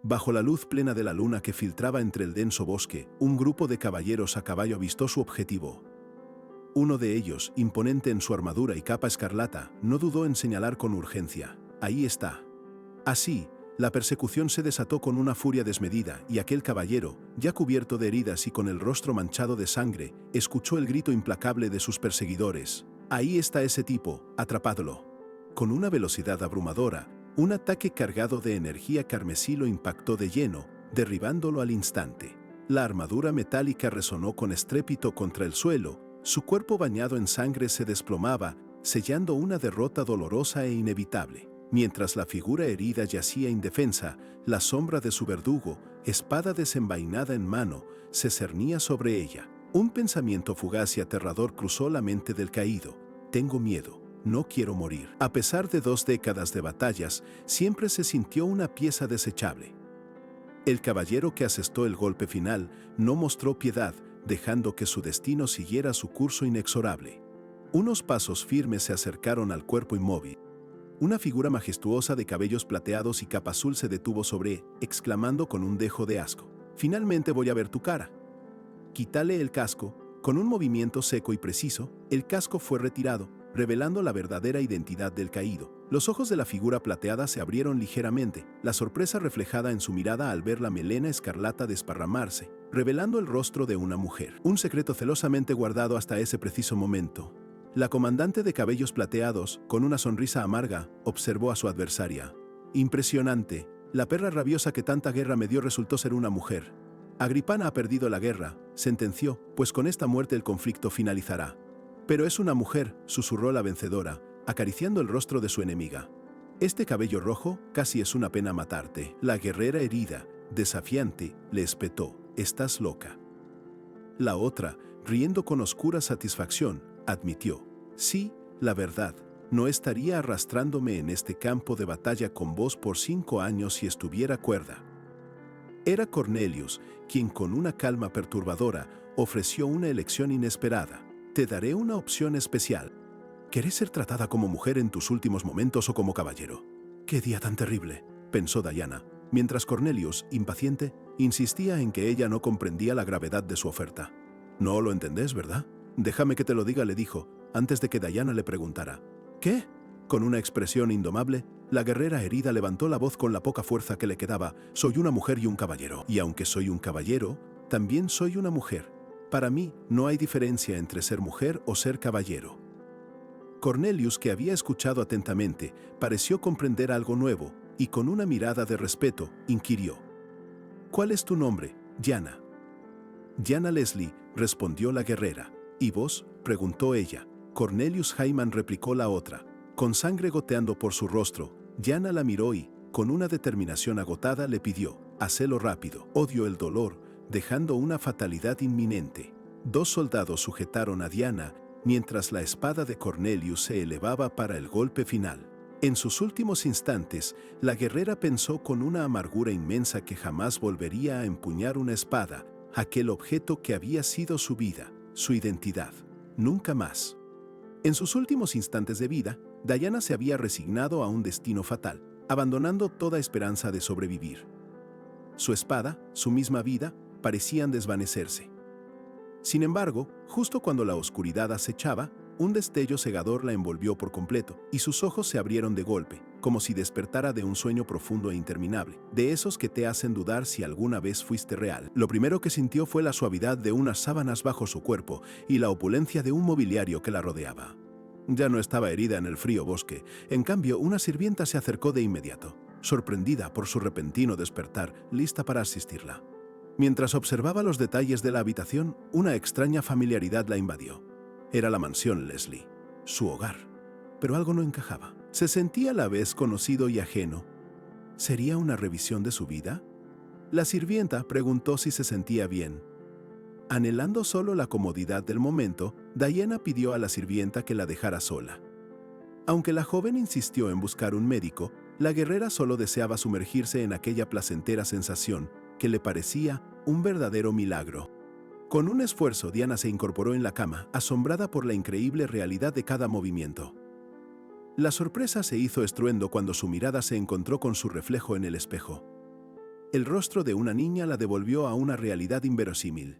Bajo la luz plena de la luna que filtraba entre el denso bosque, un grupo de caballeros a caballo avistó su objetivo. Uno de ellos, imponente en su armadura y capa escarlata, no dudó en señalar con urgencia: «Ahí está». Así, la persecución se desató con una furia desmedida y aquel caballero, ya cubierto de heridas y con el rostro manchado de sangre, escuchó el grito implacable de sus perseguidores: «Ahí está ese tipo, atrapadlo». Con una velocidad abrumadora, un ataque cargado de energía carmesí lo impactó de lleno, derribándolo al instante. La armadura metálica resonó con estrépito contra el suelo, su cuerpo bañado en sangre se desplomaba, sellando una derrota dolorosa e inevitable. Mientras la figura herida yacía indefensa, la sombra de su verdugo, espada desenvainada en mano, se cernía sobre ella. Un pensamiento fugaz y aterrador cruzó la mente del caído: «Tengo miedo, no quiero morir». A pesar de 2 décadas de batallas, siempre se sintió una pieza desechable. El caballero que asestó el golpe final no mostró piedad, dejando que su destino siguiera su curso inexorable. Unos pasos firmes se acercaron al cuerpo inmóvil. Una figura majestuosa de cabellos plateados y capa azul se detuvo sobre él, exclamando con un dejo de asco: «Finalmente voy a ver tu cara». «Quítale el casco». Con un movimiento seco y preciso, el casco fue retirado, revelando la verdadera identidad del caído. Los ojos de la figura plateada se abrieron ligeramente, la sorpresa reflejada en su mirada al ver la melena escarlata desparramarse, revelando el rostro de una mujer. Un secreto celosamente guardado hasta ese preciso momento. La comandante de cabellos plateados, con una sonrisa amarga, observó a su adversaria. «Impresionante, la perra rabiosa que tanta guerra me dio resultó ser una mujer. Agripana ha perdido la guerra», sentenció, «pues con esta muerte el conflicto finalizará». «Pero es una mujer», susurró la vencedora, acariciando el rostro de su enemiga. «Este cabello rojo, casi es una pena matarte». La guerrera herida, desafiante, le espetó: «Estás loca». La otra, riendo con oscura satisfacción, admitió: «Sí, la verdad, no estaría arrastrándome en este campo de batalla con vos por 5 años si estuviera cuerda». Era Cornelius, quien con una calma perturbadora ofreció una elección inesperada: «Te daré una opción especial. ¿Querés ser tratada como mujer en tus últimos momentos o como caballero?». «¡Qué día tan terrible!», pensó Diana, mientras Cornelius, impaciente, insistía en que ella no comprendía la gravedad de su oferta. «No lo entendés, ¿verdad? Déjame que te lo diga», le dijo, antes de que Diana le preguntara. «¿Qué?». Con una expresión indomable, la guerrera herida levantó la voz con la poca fuerza que le quedaba: «Soy una mujer y un caballero. Y aunque soy un caballero, también soy una mujer. Para mí, no hay diferencia entre ser mujer o ser caballero». Cornelius, que había escuchado atentamente, pareció comprender algo nuevo, y con una mirada de respeto, inquirió: «¿Cuál es tu nombre, Diana?». «Diana Leslie», respondió la guerrera. «¿Y vos?», preguntó ella. «Cornelius Hyman», replicó la otra. Con sangre goteando por su rostro, Diana la miró y, con una determinación agotada, le pidió: «Hacelo rápido. Odio el dolor», dejando una fatalidad inminente. 2 soldados sujetaron a Diana, mientras la espada de Cornelius se elevaba para el golpe final. En sus últimos instantes, la guerrera pensó con una amargura inmensa que jamás volvería a empuñar una espada, aquel objeto que había sido su vida, su identidad. Nunca más. En sus últimos instantes de vida, Diana se había resignado a un destino fatal, abandonando toda esperanza de sobrevivir. Su espada, su misma vida, parecían desvanecerse. Sin embargo, justo cuando la oscuridad acechaba, un destello cegador la envolvió por completo, y sus ojos se abrieron de golpe, como si despertara de un sueño profundo e interminable, de esos que te hacen dudar si alguna vez fuiste real. Lo primero que sintió fue la suavidad de unas sábanas bajo su cuerpo y la opulencia de un mobiliario que la rodeaba. Ya no estaba herida en el frío bosque, en cambio una sirvienta se acercó de inmediato, sorprendida por su repentino despertar, lista para asistirla. Mientras observaba los detalles de la habitación, una extraña familiaridad la invadió. Era la mansión Leslie, su hogar. Pero algo no encajaba. Se sentía a la vez conocido y ajeno. ¿Sería una revisión de su vida? La sirvienta preguntó si se sentía bien. Anhelando solo la comodidad del momento, Diana pidió a la sirvienta que la dejara sola. Aunque la joven insistió en buscar un médico, la guerrera solo deseaba sumergirse en aquella placentera sensación que le parecía un verdadero milagro. Con un esfuerzo, Diana se incorporó en la cama, asombrada por la increíble realidad de cada movimiento. La sorpresa se hizo estruendo cuando su mirada se encontró con su reflejo en el espejo. el rostro de una niña la devolvió a una realidad inverosímil.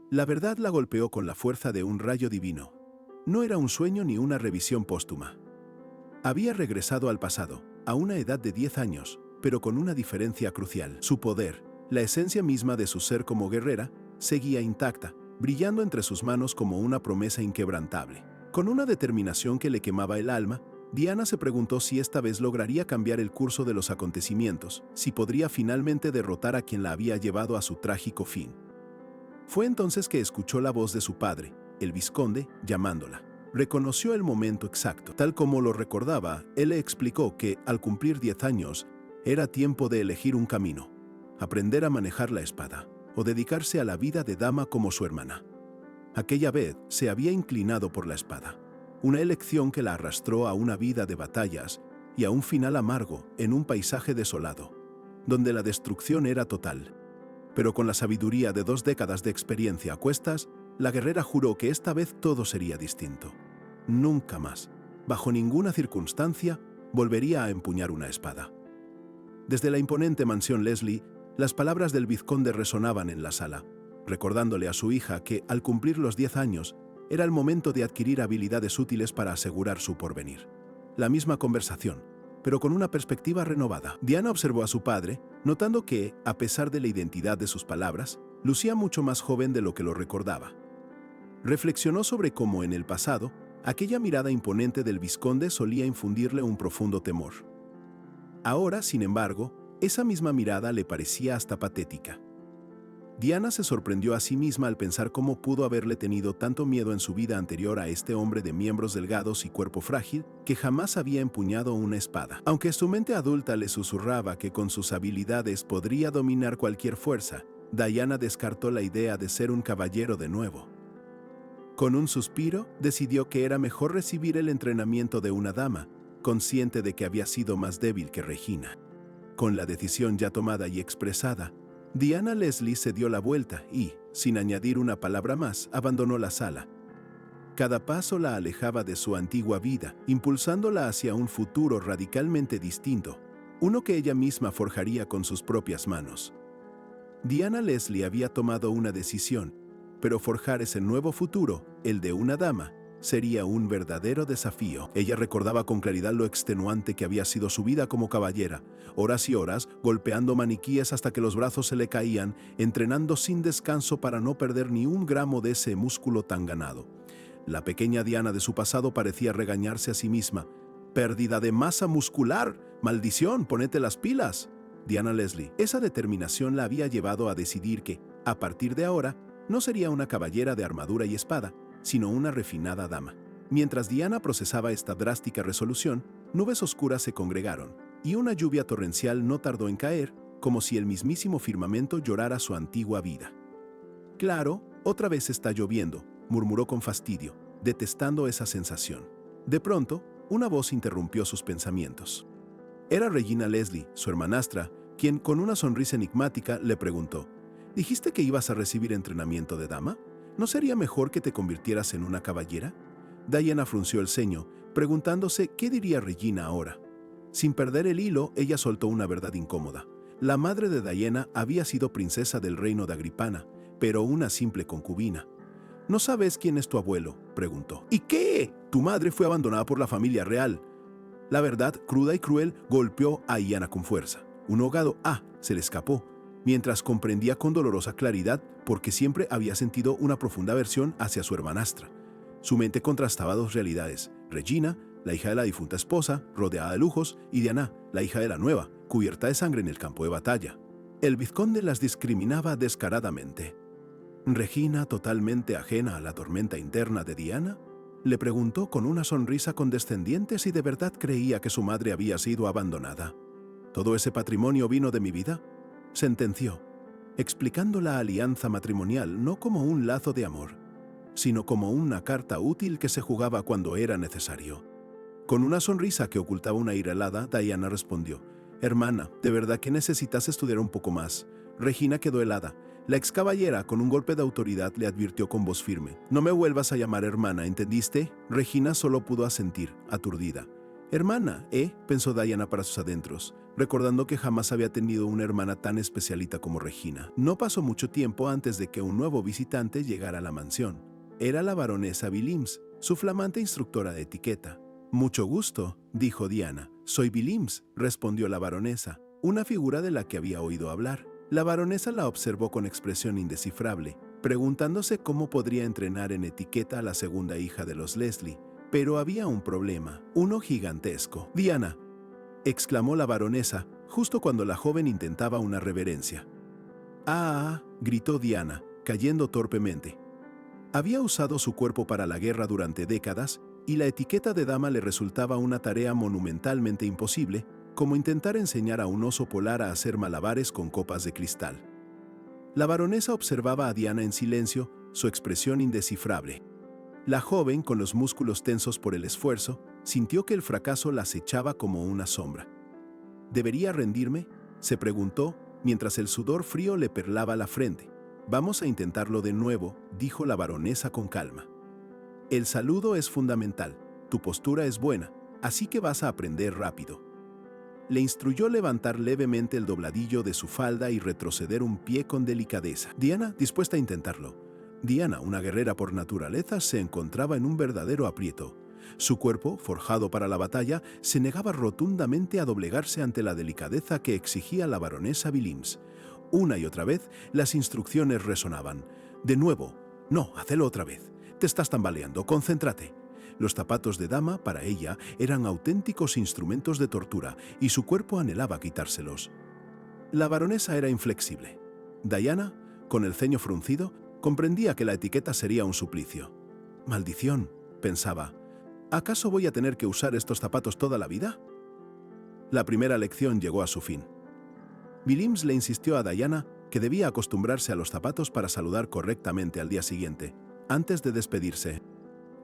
La verdad la golpeó con la fuerza de un rayo divino. No era un sueño ni una revisión póstuma. Había regresado al pasado, a una edad de 10 años, pero con una diferencia crucial. Su poder, la esencia misma de su ser como guerrera, seguía intacta, brillando entre sus manos como una promesa inquebrantable. Con una determinación que le quemaba el alma, Diana se preguntó si esta vez lograría cambiar el curso de los acontecimientos, si podría finalmente derrotar a quien la había llevado a su trágico fin. Fue entonces que escuchó la voz de su padre, el vizconde, llamándola. Reconoció el momento exacto. Tal como lo recordaba, él le explicó que, al cumplir 10 años, era tiempo de elegir un camino, aprender a manejar la espada, o dedicarse a la vida de dama como su hermana. Aquella vez se había inclinado por la espada, una elección que la arrastró a una vida de batallas y a un final amargo en un paisaje desolado, donde la destrucción era total. Pero con la sabiduría de 2 décadas de experiencia a cuestas, la guerrera juró que esta vez todo sería distinto. Nunca más, bajo ninguna circunstancia, volvería a empuñar una espada. Desde la imponente mansión Leslie, las palabras del vizconde resonaban en la sala, recordándole a su hija que, al cumplir los 10 años, era el momento de adquirir habilidades útiles para asegurar su porvenir. La misma conversación, pero con una perspectiva renovada. Diana observó a su padre, notando que, a pesar de la identidad de sus palabras, lucía mucho más joven de lo que lo recordaba. Reflexionó sobre cómo, en el pasado, aquella mirada imponente del vizconde solía infundirle un profundo temor. Ahora, sin embargo, esa misma mirada le parecía hasta patética. Diana se sorprendió a sí misma al pensar cómo pudo haberle tenido tanto miedo en su vida anterior a este hombre de miembros delgados y cuerpo frágil que jamás había empuñado una espada. Aunque su mente adulta le susurraba que con sus habilidades podría dominar cualquier fuerza, Diana descartó la idea de ser un caballero de nuevo. Con un suspiro, decidió que era mejor recibir el entrenamiento de una dama, consciente de que había sido más débil que Regina. Con la decisión ya tomada y expresada, Diana Leslie se dio la vuelta y, sin añadir una palabra más, abandonó la sala. Cada paso la alejaba de su antigua vida, impulsándola hacia un futuro radicalmente distinto, uno que ella misma forjaría con sus propias manos. Diana Leslie había tomado una decisión, pero forjar ese nuevo futuro, el de una dama, sería un verdadero desafío. Ella recordaba con claridad lo extenuante que había sido su vida como caballera, horas y horas golpeando maniquíes hasta que los brazos se le caían, entrenando sin descanso para no perder ni un gramo de ese músculo tan ganado. La pequeña Diana de su pasado parecía regañarse a sí misma. «Pérdida de masa muscular. Maldición, ponete las pilas». Diana Leslie, esa determinación la había llevado a decidir que, a partir de ahora, no sería una caballera de armadura y espada, sino una refinada dama. Mientras Diana procesaba esta drástica resolución, nubes oscuras se congregaron, y una lluvia torrencial no tardó en caer, como si el mismísimo firmamento llorara su antigua vida. «Claro, otra vez está lloviendo», murmuró con fastidio, detestando esa sensación. De pronto, una voz interrumpió sus pensamientos. Era Regina Leslie, su hermanastra, quien, con una sonrisa enigmática, le preguntó: «¿Dijiste que ibas a recibir entrenamiento de dama? ¿No sería mejor que te convirtieras en una caballera?» Diana frunció el ceño, preguntándose qué diría Regina ahora. Sin perder el hilo, ella soltó una verdad incómoda. La madre de Diana había sido princesa del reino de Agripana, pero una simple concubina. «¿No sabes quién es tu abuelo?», preguntó. «¿Y qué? Tu madre fue abandonada por la familia real». La verdad, cruda y cruel, golpeó a Diana con fuerza. Un ahogado se le escapó, mientras comprendía con dolorosa claridad porque siempre había sentido una profunda aversión hacia su hermanastra. Su mente contrastaba 2 realidades: Regina, la hija de la difunta esposa, rodeada de lujos, y Diana, la hija de la nueva, cubierta de sangre en el campo de batalla. El vizconde las discriminaba descaradamente. ¿Regina, totalmente ajena a la tormenta interna de Diana?, le preguntó con una sonrisa condescendiente si de verdad creía que su madre había sido abandonada. «¿Todo ese patrimonio vino de mi vida?», sentenció, explicando la alianza matrimonial no como un lazo de amor, sino como una carta útil que se jugaba cuando era necesario. Con una sonrisa que ocultaba una ira helada, Diana respondió: «Hermana, de verdad que necesitas estudiar un poco más». Regina quedó helada. La ex caballera, con un golpe de autoridad, le advirtió con voz firme: «No me vuelvas a llamar hermana, ¿entendiste?». Regina solo pudo asentir, aturdida. Hermana, pensó Diana para sus adentros, recordando que jamás había tenido una hermana tan especialita como Regina. No pasó mucho tiempo antes de que un nuevo visitante llegara a la mansión. Era la baronesa Willems, su flamante instructora de etiqueta. «Mucho gusto», dijo Diana. «Soy Willems», respondió la baronesa, una figura de la que había oído hablar. La baronesa la observó con expresión indescifrable, preguntándose cómo podría entrenar en etiqueta a la segunda hija de los Leslie. Pero había un problema, uno gigantesco. «Diana», exclamó la baronesa, justo cuando la joven intentaba una reverencia. «¡Ah!», gritó Diana, cayendo torpemente. Había usado su cuerpo para la guerra durante décadas, y la etiqueta de dama le resultaba una tarea monumentalmente imposible, como intentar enseñar a un oso polar a hacer malabares con copas de cristal. La baronesa observaba a Diana en silencio, su expresión indescifrable. La joven, con los músculos tensos por el esfuerzo, sintió que el fracaso la acechaba como una sombra. ¿Debería rendirme?, se preguntó, mientras el sudor frío le perlaba la frente. «Vamos a intentarlo de nuevo», dijo la baronesa con calma. «El saludo es fundamental, tu postura es buena, así que vas a aprender rápido». Le instruyó levantar levemente el dobladillo de su falda y retroceder un pie con delicadeza. Diana, dispuesta a intentarlo. Diana, una guerrera por naturaleza, se encontraba en un verdadero aprieto. Su cuerpo, forjado para la batalla, se negaba rotundamente a doblegarse ante la delicadeza que exigía la baronesa Willems. Una y otra vez, las instrucciones resonaban. «De nuevo. No, hazlo otra vez. Te estás tambaleando. Concéntrate». Los zapatos de dama, para ella, eran auténticos instrumentos de tortura, y su cuerpo anhelaba quitárselos. La baronesa era inflexible. Diana, con el ceño fruncido, comprendía que la etiqueta sería un suplicio. «Maldición», pensaba. «¿Acaso voy a tener que usar estos zapatos toda la vida?». La primera lección llegó a su fin. Willems le insistió a Diana que debía acostumbrarse a los zapatos para saludar correctamente al día siguiente. Antes de despedirse,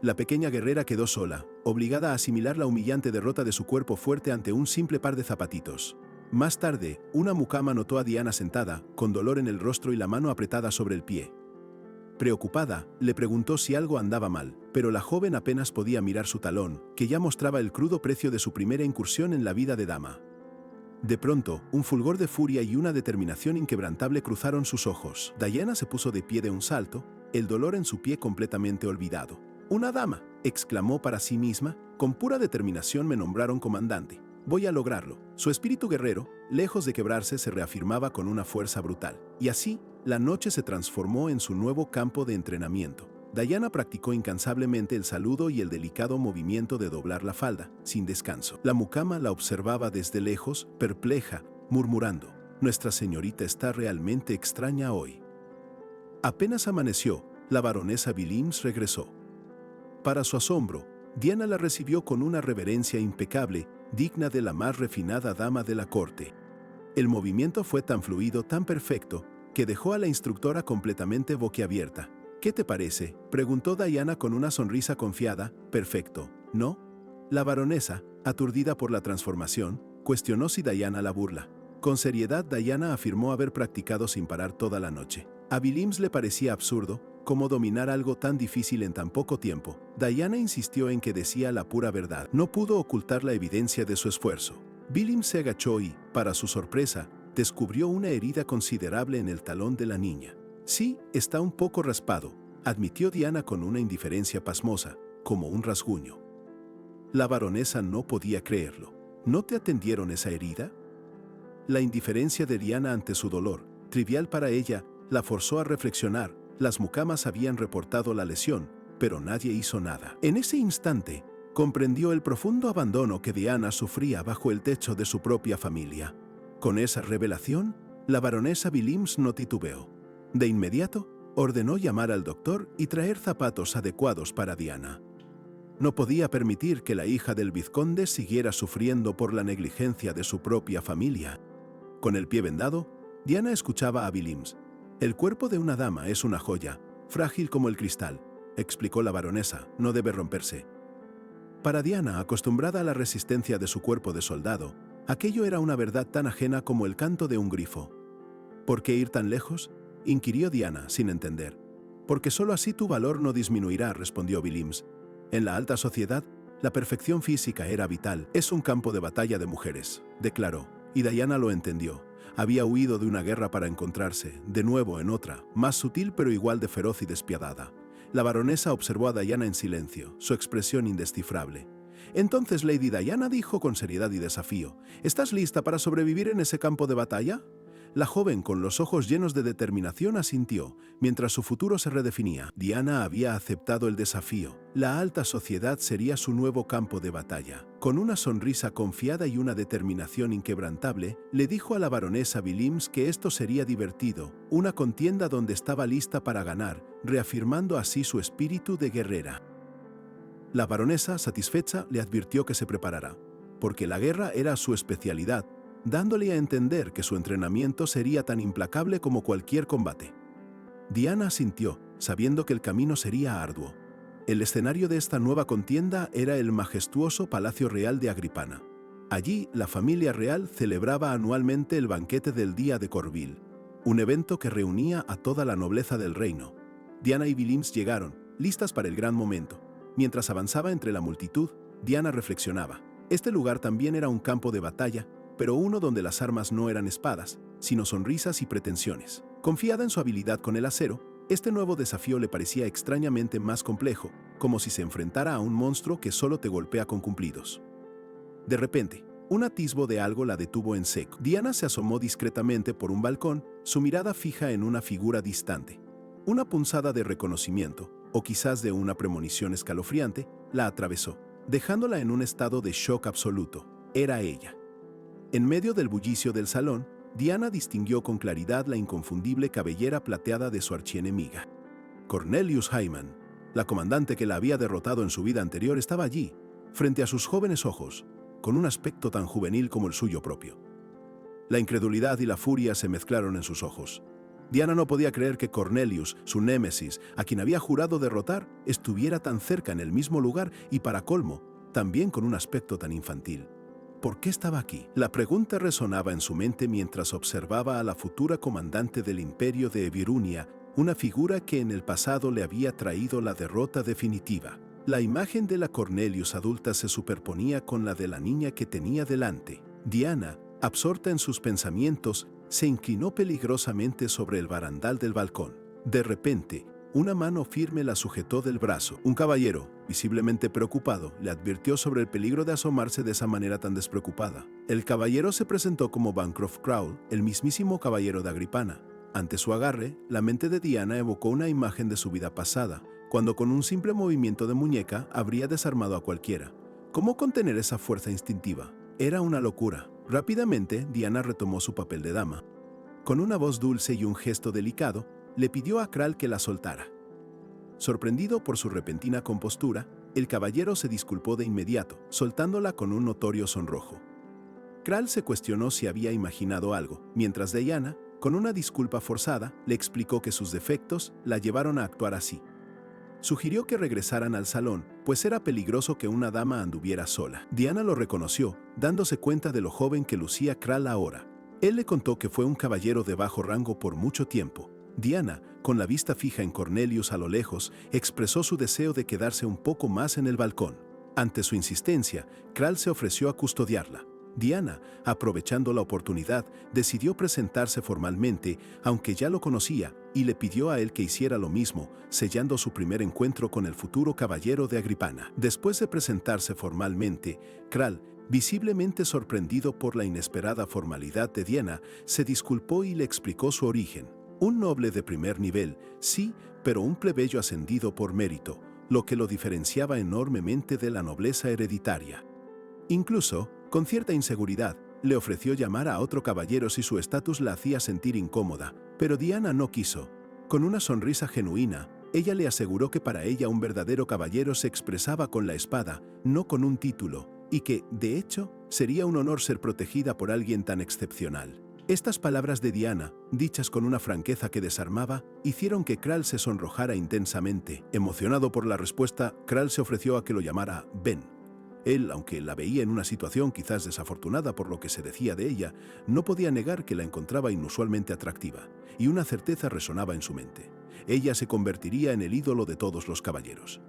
la pequeña guerrera quedó sola, obligada a asimilar la humillante derrota de su cuerpo fuerte ante un simple par de zapatitos. Más tarde, una mucama notó a Diana sentada, con dolor en el rostro y la mano apretada sobre el pie. Preocupada, le preguntó si algo andaba mal, pero la joven apenas podía mirar su talón, que ya mostraba el crudo precio de su primera incursión en la vida de dama. De pronto, un fulgor de furia y una determinación inquebrantable cruzaron sus ojos. Diana se puso de pie de un salto, el dolor en su pie completamente olvidado. «¡Una dama!», exclamó para sí misma. «Con pura determinación me nombraron comandante. Voy a lograrlo». Su espíritu guerrero, lejos de quebrarse, se reafirmaba con una fuerza brutal. Y así, la noche se transformó en su nuevo campo de entrenamiento. Diana practicó incansablemente el saludo y el delicado movimiento de doblar la falda, sin descanso. La mucama la observaba desde lejos, perpleja, murmurando: «Nuestra señorita está realmente extraña hoy». Apenas amaneció, la baronesa Willems regresó. Para su asombro, Diana la recibió con una reverencia impecable, digna de la más refinada dama de la corte. El movimiento fue tan fluido, tan perfecto, que dejó a la instructora completamente boquiabierta. «¿Qué te parece?», preguntó Diana con una sonrisa confiada. «Perfecto, ¿no?». La baronesa, aturdida por la transformación, cuestionó si Diana la burla. Con seriedad, Diana afirmó haber practicado sin parar toda la noche. A Willems le parecía absurdo cómo dominar algo tan difícil en tan poco tiempo. Diana insistió en que decía la pura verdad. No pudo ocultar la evidencia de su esfuerzo. Willems se agachó y, para su sorpresa, descubrió una herida considerable en el talón de la niña. «Sí, está un poco raspado», admitió Diana con una indiferencia pasmosa, como un rasguño. La baronesa no podía creerlo. «¿No te atendieron esa herida?». La indiferencia de Diana ante su dolor, trivial para ella, la forzó a reflexionar. Las mucamas habían reportado la lesión, pero nadie hizo nada. En ese instante, comprendió el profundo abandono que Diana sufría bajo el techo de su propia familia. Con esa revelación, la baronesa Willems no titubeó. De inmediato, ordenó llamar al doctor y traer zapatos adecuados para Diana. No podía permitir que la hija del vizconde siguiera sufriendo por la negligencia de su propia familia. Con el pie vendado, Diana escuchaba a Willems. «El cuerpo de una dama es una joya, frágil como el cristal», explicó la baronesa. «No debe romperse». Para Diana, acostumbrada a la resistencia de su cuerpo de soldado, aquello era una verdad tan ajena como el canto de un grifo. «¿Por qué ir tan lejos?», inquirió Diana, sin entender. «Porque solo así tu valor no disminuirá», respondió Willems. «En la alta sociedad, La perfección física era vital. Es un campo de batalla de mujeres, declaró. Y Diana lo entendió. Había huido de una guerra para encontrarse, de nuevo en otra, más sutil pero igual de feroz y despiadada. La baronesa observó a Diana en silencio, su expresión indescifrable. Entonces Lady Diana dijo con seriedad y desafío: ¿Estás lista para sobrevivir en ese campo de batalla? La joven, con los ojos llenos de determinación, asintió, mientras su futuro se redefinía. Diana había aceptado el desafío. La alta sociedad sería su nuevo campo de batalla. Con una sonrisa confiada y una determinación inquebrantable, le dijo a la baronesa Williams que esto sería divertido, una contienda donde estaba lista para ganar, reafirmando así su espíritu de guerrera. La baronesa, satisfecha, le advirtió que se preparara, porque la guerra era su especialidad, dándole a entender que su entrenamiento sería tan implacable como cualquier combate. Diana asintió, sabiendo que el camino sería arduo. El escenario de esta nueva contienda era el majestuoso Palacio Real de Agripana. Allí, la familia real celebraba anualmente el banquete del Día de Corville, un evento que reunía a toda la nobleza del reino. Diana y Williams llegaron, listas para el gran momento. Mientras avanzaba entre la multitud, Diana reflexionaba. Este lugar también era un campo de batalla, pero uno donde las armas no eran espadas, sino sonrisas y pretensiones. Confiada en su habilidad con el acero, este nuevo desafío le parecía extrañamente más complejo, como si se enfrentara a un monstruo que solo te golpea con cumplidos. De repente, un atisbo de algo la detuvo en seco. Diana se asomó discretamente por un balcón, su mirada fija en una figura distante. Una punzada de reconocimiento, o quizás de una premonición escalofriante, la atravesó, dejándola en un estado de shock absoluto. Era ella. En medio del bullicio del salón, Diana distinguió con claridad la inconfundible cabellera plateada de su archienemiga. Cornelius Hyman, la comandante que la había derrotado en su vida anterior, estaba allí, frente a sus jóvenes ojos, con un aspecto tan juvenil como el suyo propio. La incredulidad y la furia se mezclaron en sus ojos. Diana no podía creer que Cornelius, su némesis, a quien había jurado derrotar, estuviera tan cerca en el mismo lugar y, para colmo, también con un aspecto tan infantil. ¿Por qué estaba aquí? La pregunta resonaba en su mente mientras observaba a la futura comandante del imperio de Evirunia, una figura que en el pasado le había traído la derrota definitiva. La imagen de la Cornelius adulta se superponía con la de la niña que tenía delante. Diana, absorta en sus pensamientos, se inclinó peligrosamente sobre el barandal del balcón. De repente, una mano firme la sujetó del brazo. Un caballero, visiblemente preocupado, le advirtió sobre el peligro de asomarse de esa manera tan despreocupada. El caballero se presentó como Bancroft Crowell, el mismísimo caballero de Agripana. Ante su agarre, la mente de Diana evocó una imagen de su vida pasada, cuando con un simple movimiento de muñeca habría desarmado a cualquiera. ¿Cómo contener esa fuerza instintiva? Era una locura. Rápidamente, Diana retomó su papel de dama. Con una voz dulce y un gesto delicado, le pidió a Kral que la soltara. Sorprendido por su repentina compostura, el caballero se disculpó de inmediato, soltándola con un notorio sonrojo. Kral se cuestionó si había imaginado algo, mientras Diana, con una disculpa forzada, le explicó que sus defectos la llevaron a actuar así. Sugirió que regresaran al salón, pues era peligroso que una dama anduviera sola. Diana lo reconoció, dándose cuenta de lo joven que lucía Kral ahora. Él le contó que fue un caballero de bajo rango por mucho tiempo. Diana, con la vista fija en Cornelius a lo lejos, expresó su deseo de quedarse un poco más en el balcón. Ante su insistencia, Kral se ofreció a custodiarla. Diana, aprovechando la oportunidad, decidió presentarse formalmente, aunque ya lo conocía, y le pidió a él que hiciera lo mismo, sellando su primer encuentro con el futuro caballero de Agripana. Después de presentarse formalmente, Kral, visiblemente sorprendido por la inesperada formalidad de Diana, se disculpó y le explicó su origen. Un noble de primer nivel, sí, pero un plebeyo ascendido por mérito, lo que lo diferenciaba enormemente de la nobleza hereditaria. Incluso, con cierta inseguridad, le ofreció llamar a otro caballero si su estatus la hacía sentir incómoda, pero Diana no quiso. Con una sonrisa genuina, ella le aseguró que para ella un verdadero caballero se expresaba con la espada, no con un título, y que, de hecho, sería un honor ser protegida por alguien tan excepcional. Estas palabras de Diana, dichas con una franqueza que desarmaba, hicieron que Kral se sonrojara intensamente. Emocionado por la respuesta, Kral se ofreció a que lo llamara Ben. Él, aunque la veía en una situación quizás desafortunada por lo que se decía de ella, no podía negar que la encontraba inusualmente atractiva, y una certeza resonaba en su mente. Ella se convertiría en el ídolo de todos los caballeros.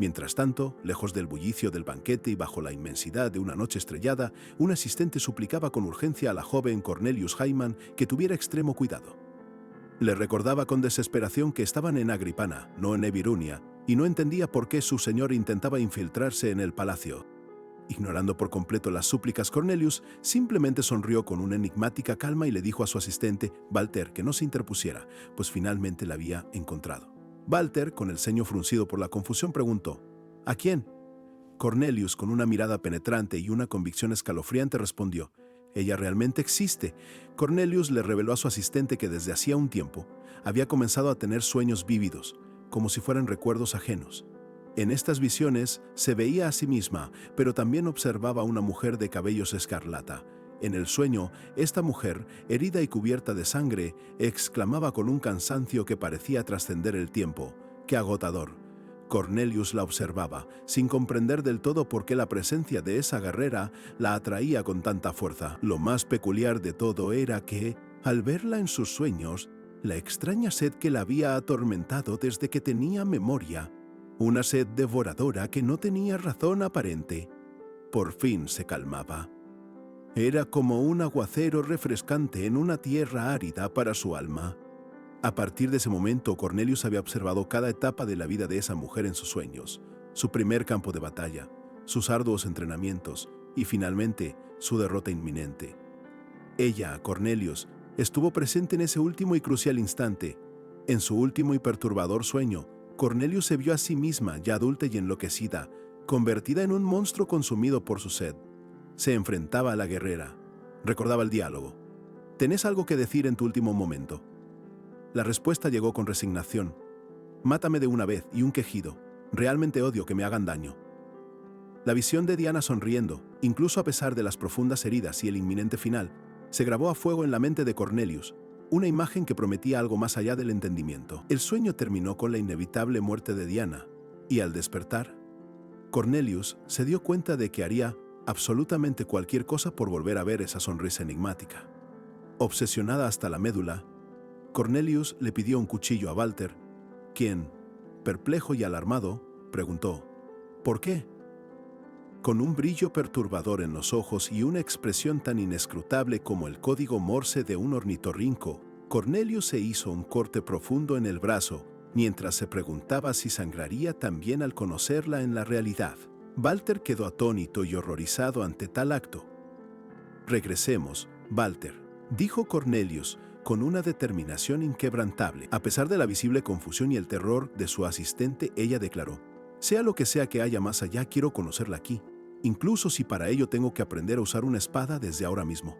Mientras tanto, lejos del bullicio del banquete y bajo la inmensidad de una noche estrellada, un asistente suplicaba con urgencia a la joven Cornelius Hyman que tuviera extremo cuidado. Le recordaba con desesperación que estaban en Agripana, no en Ebirunia, y no entendía por qué su señor intentaba infiltrarse en el palacio. Ignorando por completo las súplicas, Cornelius simplemente sonrió con una enigmática calma y le dijo a su asistente, Walter, que no se interpusiera, pues finalmente la había encontrado. Walter, con el ceño fruncido por la confusión, preguntó, ¿a quién? Cornelius, con una mirada penetrante y una convicción escalofriante, respondió, ella realmente existe. Cornelius le reveló a su asistente que desde hacía un tiempo había comenzado a tener sueños vívidos, como si fueran recuerdos ajenos. En estas visiones se veía a sí misma, pero también observaba a una mujer de cabellos escarlata. En el sueño, esta mujer, herida y cubierta de sangre, exclamaba con un cansancio que parecía trascender el tiempo. ¡Qué agotador! Cornelius la observaba, sin comprender del todo por qué la presencia de esa guerrera la atraía con tanta fuerza. Lo más peculiar de todo era que, al verla en sus sueños, la extraña sed que la había atormentado desde que tenía memoria, una sed devoradora que no tenía razón aparente, por fin se calmaba. Era como un aguacero refrescante en una tierra árida para su alma. A partir de ese momento, Cornelius había observado cada etapa de la vida de esa mujer en sus sueños, su primer campo de batalla, sus arduos entrenamientos y finalmente su derrota inminente. Ella, Cornelius, estuvo presente en ese último y crucial instante. En su último y perturbador sueño, Cornelius se vio a sí misma, ya adulta y enloquecida, convertida en un monstruo consumido por su sed. Se enfrentaba a la guerrera. Recordaba el diálogo. ¿Tenés algo que decir en tu último momento? La respuesta llegó con resignación. Mátame de una vez, y un quejido. Realmente odio que me hagan daño. La visión de Diana sonriendo, incluso a pesar de las profundas heridas y el inminente final, se grabó a fuego en la mente de Cornelius, una imagen que prometía algo más allá del entendimiento. El sueño terminó con la inevitable muerte de Diana, y al despertar, Cornelius se dio cuenta de que haría absolutamente cualquier cosa por volver a ver esa sonrisa enigmática. Obsesionada hasta la médula, Cornelius le pidió un cuchillo a Walter, quien, perplejo y alarmado, preguntó, ¿por qué? Con un brillo perturbador en los ojos y una expresión tan inescrutable como el código Morse de un ornitorrinco, Cornelius se hizo un corte profundo en el brazo, mientras se preguntaba si sangraría también al conocerla en la realidad. Walter quedó atónito y horrorizado ante tal acto. «Regresemos, Walter», dijo Cornelius, con una determinación inquebrantable. A pesar de la visible confusión y el terror de su asistente, ella declaró, «Sea lo que sea que haya más allá, quiero conocerla aquí, incluso si para ello tengo que aprender a usar una espada desde ahora mismo».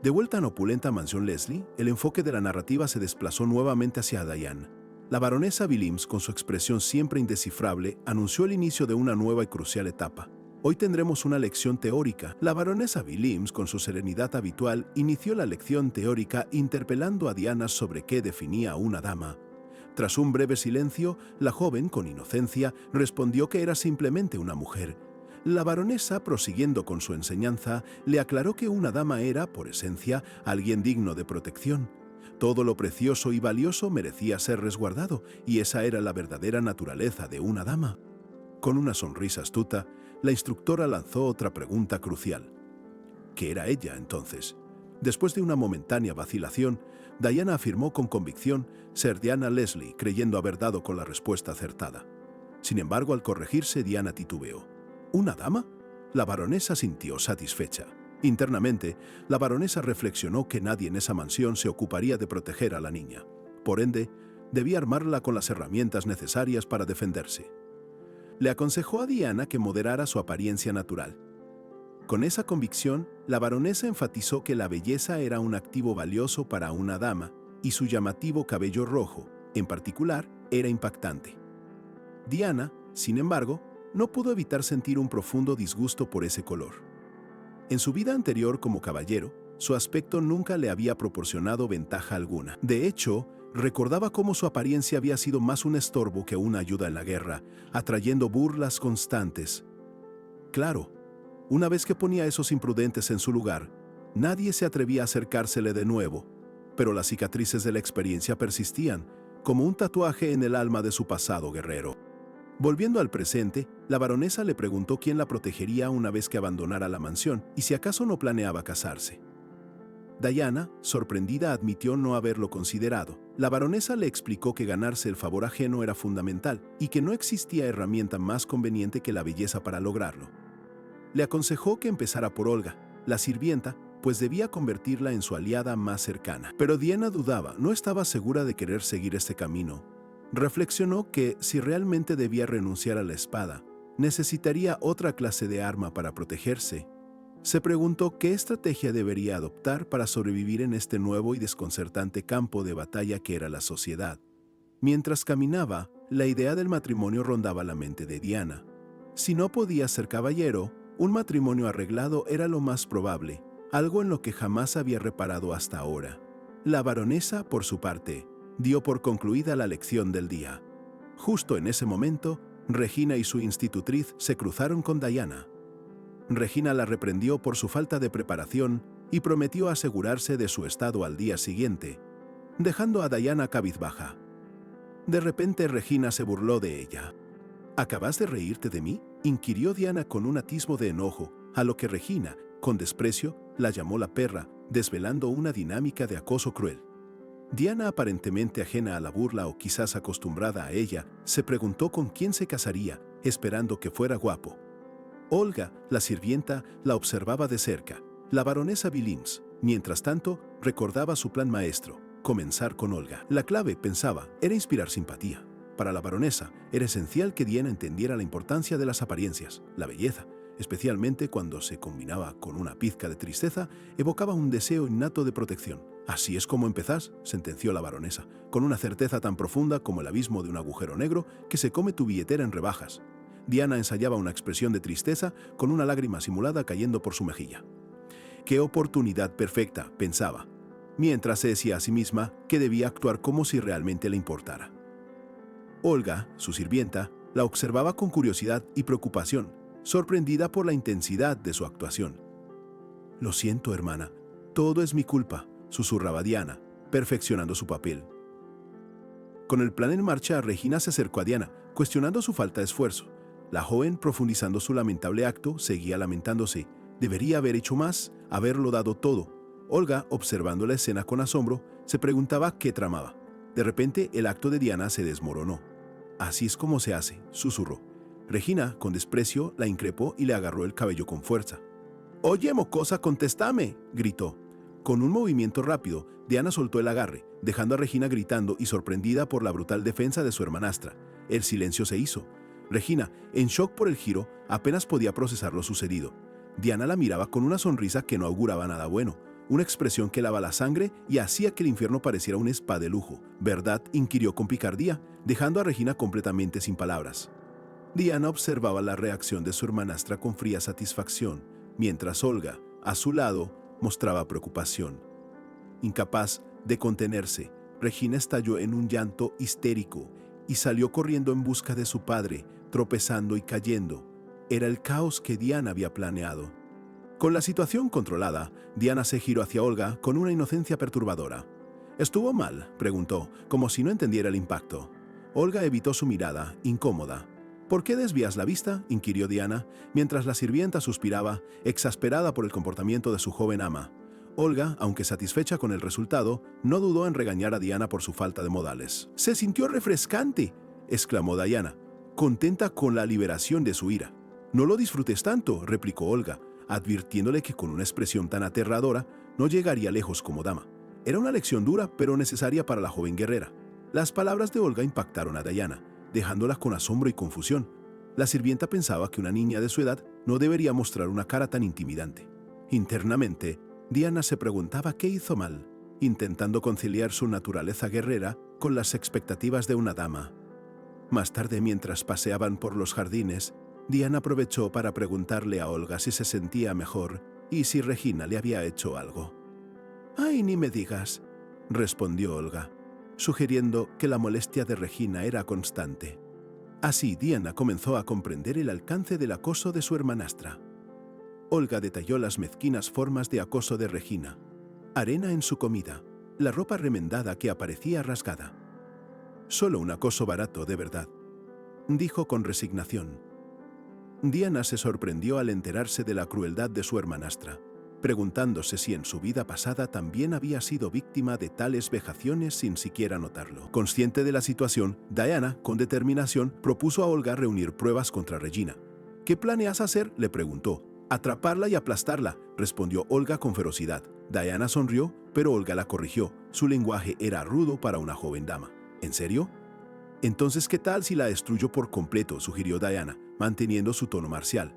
De vuelta en opulenta mansión Leslie, el enfoque de la narrativa se desplazó nuevamente hacia Diane. La baronesa Williams, con su expresión siempre indescifrable, anunció el inicio de una nueva y crucial etapa. Hoy tendremos una lección teórica. La baronesa Williams, con su serenidad habitual, inició la lección teórica interpelando a Diana sobre qué definía a una dama. Tras un breve silencio, la joven, con inocencia, respondió que era simplemente una mujer. La baronesa, prosiguiendo con su enseñanza, le aclaró que una dama era, por esencia, alguien digno de protección. Todo lo precioso y valioso merecía ser resguardado, y esa era la verdadera naturaleza de una dama. Con una sonrisa astuta, la instructora lanzó otra pregunta crucial. ¿Qué era ella, entonces? Después de una momentánea vacilación, Diana afirmó con convicción ser Diana Leslie, creyendo haber dado con la respuesta acertada. Sin embargo, al corregirse, Diana titubeó. ¿Una dama? La baronesa sintió satisfecha. Internamente, la baronesa reflexionó que nadie en esa mansión se ocuparía de proteger a la niña. Por ende, debía armarla con las herramientas necesarias para defenderse. Le aconsejó a Diana que moderara su apariencia natural. Con esa convicción, la baronesa enfatizó que la belleza era un activo valioso para una dama y su llamativo cabello rojo, en particular, era impactante. Diana, sin embargo, no pudo evitar sentir un profundo disgusto por ese color. En su vida anterior como caballero, su aspecto nunca le había proporcionado ventaja alguna. De hecho, recordaba cómo su apariencia había sido más un estorbo que una ayuda en la guerra, atrayendo burlas constantes. Claro, una vez que ponía a esos imprudentes en su lugar, nadie se atrevía a acercársele de nuevo, pero las cicatrices de la experiencia persistían, como un tatuaje en el alma de su pasado guerrero. Volviendo al presente, la baronesa le preguntó quién la protegería una vez que abandonara la mansión y si acaso no planeaba casarse. Diana, sorprendida, admitió no haberlo considerado. La baronesa le explicó que ganarse el favor ajeno era fundamental y que no existía herramienta más conveniente que la belleza para lograrlo. Le aconsejó que empezara por Olga, la sirvienta, pues debía convertirla en su aliada más cercana. Pero Diana dudaba, no estaba segura de querer seguir este camino. Reflexionó que, si realmente debía renunciar a la espada, necesitaría otra clase de arma para protegerse. Se preguntó qué estrategia debería adoptar para sobrevivir en este nuevo y desconcertante campo de batalla que era la sociedad. Mientras caminaba, la idea del matrimonio rondaba la mente de Diana. Si no podía ser caballero, un matrimonio arreglado era lo más probable, algo en lo que jamás había reparado hasta ahora. La baronesa, por su parte, dio por concluida la lección del día. Justo en ese momento, Regina y su institutriz se cruzaron con Diana. Regina la reprendió por su falta de preparación y prometió asegurarse de su estado al día siguiente, dejando a Diana cabizbaja. De repente Regina se burló de ella. ¿Acabas de reírte de mí?, inquirió Diana con un atisbo de enojo, a lo que Regina, con desprecio, la llamó la perra, desvelando una dinámica de acoso cruel. Diana, aparentemente ajena a la burla o quizás acostumbrada a ella, se preguntó con quién se casaría, esperando que fuera guapo. Olga, la sirvienta, la observaba de cerca. La baronesa Billings, mientras tanto, recordaba su plan maestro: comenzar con Olga. La clave, pensaba, era inspirar simpatía. Para la baronesa, era esencial que Diana entendiera la importancia de las apariencias, la belleza, especialmente cuando se combinaba con una pizca de tristeza, evocaba un deseo innato de protección. «Así es como empezás», sentenció la baronesa, con una certeza tan profunda como el abismo de un agujero negro que se come tu billetera en rebajas. Diana ensayaba una expresión de tristeza con una lágrima simulada cayendo por su mejilla. «Qué oportunidad perfecta», pensaba, mientras se decía a sí misma que debía actuar como si realmente le importara. Olga, su sirvienta, la observaba con curiosidad y preocupación, sorprendida por la intensidad de su actuación. «Lo siento, hermana, todo es mi culpa», susurraba Diana, perfeccionando su papel. Con el plan en marcha, Regina se acercó a Diana, cuestionando su falta de esfuerzo. La joven, profundizando su lamentable acto, seguía lamentándose. Debería haber hecho más, haberlo dado todo. Olga, observando la escena con asombro, se preguntaba qué tramaba. De repente, el acto de Diana se desmoronó. «Así es como se hace», susurró. Regina, con desprecio, la increpó y le agarró el cabello con fuerza. «Oye, mocosa, contéstame», gritó. Con un movimiento rápido, Diana soltó el agarre, dejando a Regina gritando y sorprendida por la brutal defensa de su hermanastra. El silencio se hizo. Regina, en shock por el giro, apenas podía procesar lo sucedido. Diana la miraba con una sonrisa que no auguraba nada bueno, una expresión que lava la sangre y hacía que el infierno pareciera un spa de lujo. «¿Verdad?», inquirió con picardía, dejando a Regina completamente sin palabras. Diana observaba la reacción de su hermanastra con fría satisfacción, mientras Olga, a su lado, mostraba preocupación. Incapaz de contenerse, Regina estalló en un llanto histérico y salió corriendo en busca de su padre, tropezando y cayendo. Era el caos que Diana había planeado. Con la situación controlada, Diana se giró hacia Olga con una inocencia perturbadora. «¿Estuvo mal?», preguntó, como si no entendiera el impacto. Olga evitó su mirada, incómoda. «¿Por qué desvías la vista?», inquirió Diana, mientras la sirvienta suspiraba, exasperada por el comportamiento de su joven ama. Olga, aunque satisfecha con el resultado, no dudó en regañar a Diana por su falta de modales. «Se sintió refrescante», exclamó Diana, contenta con la liberación de su ira. «No lo disfrutes tanto», replicó Olga, advirtiéndole que con una expresión tan aterradora no llegaría lejos como dama. Era una lección dura, pero necesaria para la joven guerrera. Las palabras de Olga impactaron a Diana, dejándola con asombro y confusión. La sirvienta pensaba que una niña de su edad no debería mostrar una cara tan intimidante. Internamente, Diana se preguntaba qué hizo mal, intentando conciliar su naturaleza guerrera con las expectativas de una dama. Más tarde, mientras paseaban por los jardines, Diana aprovechó para preguntarle a Olga si se sentía mejor y si Regina le había hecho algo. «Ay, ni me digas», respondió Olga, sugiriendo que la molestia de Regina era constante. Así, Diana comenzó a comprender el alcance del acoso de su hermanastra. Olga detalló las mezquinas formas de acoso de Regina: arena en su comida, la ropa remendada que aparecía rasgada. Solo un acoso barato, de verdad. dijo con resignación. Diana se sorprendió al enterarse de la crueldad de su hermanastra, preguntándose si en su vida pasada también había sido víctima de tales vejaciones sin siquiera notarlo. Consciente de la situación, Diana, con determinación, propuso a Olga reunir pruebas contra Regina. ¿Qué planeas hacer?, le preguntó. Atraparla y aplastarla, respondió Olga con ferocidad. Diana sonrió, pero Olga la corrigió. Su lenguaje era rudo para una joven dama. ¿En serio? Entonces, ¿qué tal si la destruyo por completo?, sugirió Diana, manteniendo su tono marcial.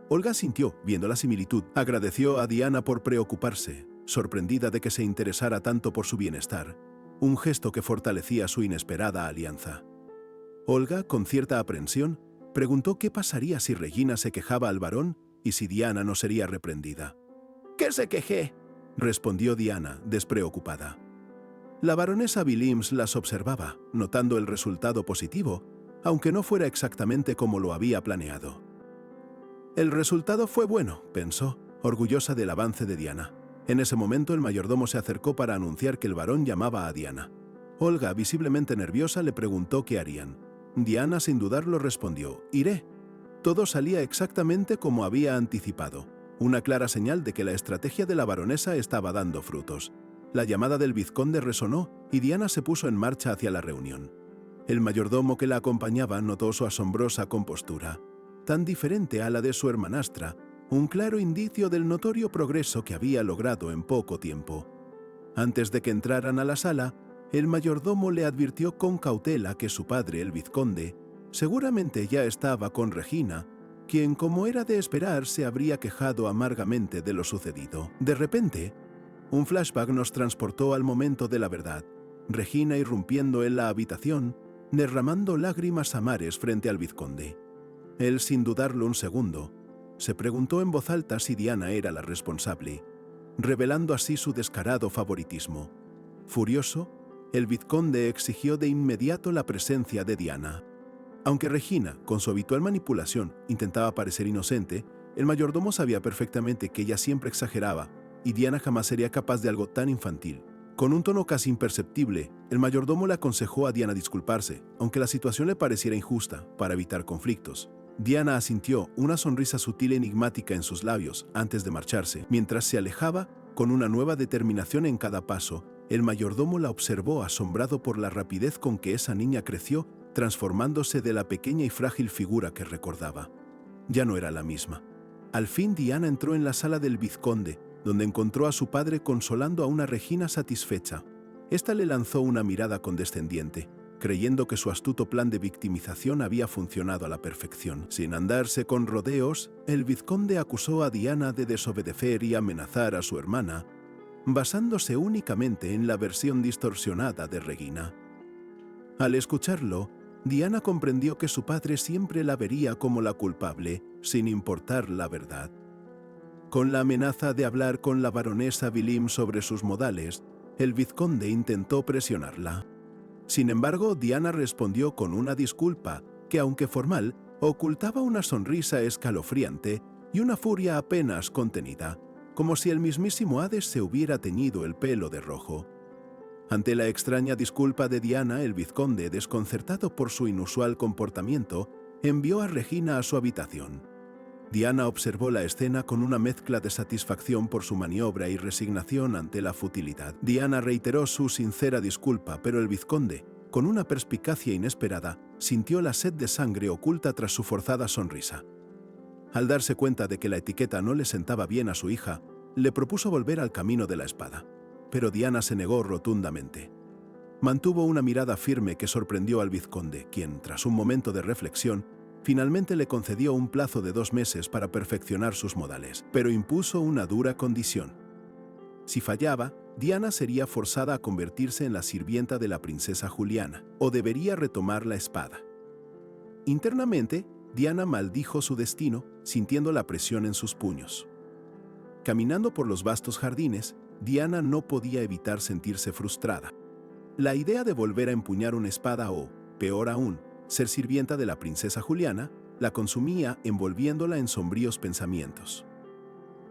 Olga sintió, viendo la similitud. Agradeció a Diana por preocuparse, sorprendida de que se interesara tanto por su bienestar, un gesto que fortalecía su inesperada alianza. Olga, con cierta aprensión, preguntó qué pasaría si Regina se quejaba al varón y si Diana no sería reprendida. «¿Qué se quejé?», respondió Diana, despreocupada. La baronesa Willems las observaba, notando el resultado positivo, aunque no fuera exactamente como lo había planeado. El resultado fue bueno, pensó, orgullosa del avance de Diana. En ese momento el mayordomo se acercó para anunciar que el varón llamaba a Diana. Olga, visiblemente nerviosa, le preguntó qué harían. Diana, sin dudarlo, respondió: «Iré». Todo salía exactamente como había anticipado, una clara señal de que la estrategia de la baronesa estaba dando frutos. La llamada del vizconde resonó y Diana se puso en marcha hacia la reunión. El mayordomo que la acompañaba notó su asombrosa compostura, tan diferente a la de su hermanastra, un claro indicio del notorio progreso que había logrado en poco tiempo. Antes de que entraran a la sala, el mayordomo le advirtió con cautela que su padre, el vizconde, seguramente ya estaba con Regina, quien, como era de esperar, se habría quejado amargamente de lo sucedido. De repente, un flashback nos transportó al momento de la verdad. Regina irrumpiendo en la habitación, derramando lágrimas a mares frente al vizconde. Él, sin dudarlo un segundo, se preguntó en voz alta si Diana era la responsable, revelando así su descarado favoritismo. Furioso, el vizconde exigió de inmediato la presencia de Diana. Aunque Regina, con su habitual manipulación, intentaba parecer inocente, el mayordomo sabía perfectamente que ella siempre exageraba y Diana jamás sería capaz de algo tan infantil. Con un tono casi imperceptible, el mayordomo le aconsejó a Diana disculparse, aunque la situación le pareciera injusta, para evitar conflictos. Diana asintió, una sonrisa sutil e enigmática en sus labios, antes de marcharse. Mientras se alejaba, con una nueva determinación en cada paso, el mayordomo la observó asombrado por la rapidez con que esa niña creció, transformándose de la pequeña y frágil figura que recordaba. Ya no era la misma. Al fin Diana entró en la sala del vizconde, donde encontró a su padre consolando a una Regina satisfecha. Esta le lanzó una mirada condescendiente, creyendo que su astuto plan de victimización había funcionado a la perfección. Sin andarse con rodeos, el vizconde acusó a Diana de desobedecer y amenazar a su hermana, basándose únicamente en la versión distorsionada de Regina. Al escucharlo, Diana comprendió que su padre siempre la vería como la culpable, sin importar la verdad. Con la amenaza de hablar con la baronesa Willems sobre sus modales, el vizconde intentó presionarla. Sin embargo, Diana respondió con una disculpa que, aunque formal, ocultaba una sonrisa escalofriante y una furia apenas contenida, como si el mismísimo Hades se hubiera teñido el pelo de rojo. Ante la extraña disculpa de Diana, el vizconde, desconcertado por su inusual comportamiento, envió a Regina a su habitación. Diana observó la escena con una mezcla de satisfacción por su maniobra y resignación ante la futilidad. Diana reiteró su sincera disculpa, pero el vizconde, con una perspicacia inesperada, sintió la sed de sangre oculta tras su forzada sonrisa. Al darse cuenta de que la etiqueta no le sentaba bien a su hija, le propuso volver al camino de la espada. Pero Diana se negó rotundamente. Mantuvo una mirada firme que sorprendió al vizconde, quien, tras un momento de reflexión, finalmente le concedió un plazo de 2 meses para perfeccionar sus modales, pero impuso una dura condición. Si fallaba, Diana sería forzada a convertirse en la sirvienta de la princesa Juliana, o debería retomar la espada. Internamente, Diana maldijo su destino, sintiendo la presión en sus puños. Caminando por los vastos jardines, Diana no podía evitar sentirse frustrada. La idea de volver a empuñar una espada o, peor aún, ser sirvienta de la princesa Juliana, la consumía envolviéndola en sombríos pensamientos.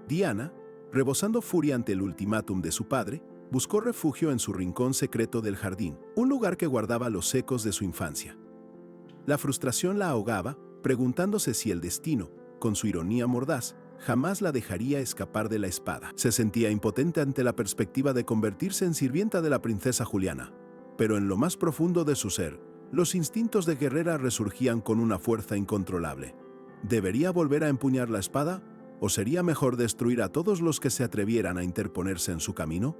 Diana, rebosando furia ante el ultimátum de su padre, buscó refugio en su rincón secreto del jardín, un lugar que guardaba los ecos de su infancia. La frustración la ahogaba, preguntándose si el destino, con su ironía mordaz, jamás la dejaría escapar de la espada. Se sentía impotente ante la perspectiva de convertirse en sirvienta de la princesa Juliana. Pero en lo más profundo de su ser, los instintos de guerrera resurgían con una fuerza incontrolable. ¿Debería volver a empuñar la espada? ¿O sería mejor destruir a todos los que se atrevieran a interponerse en su camino?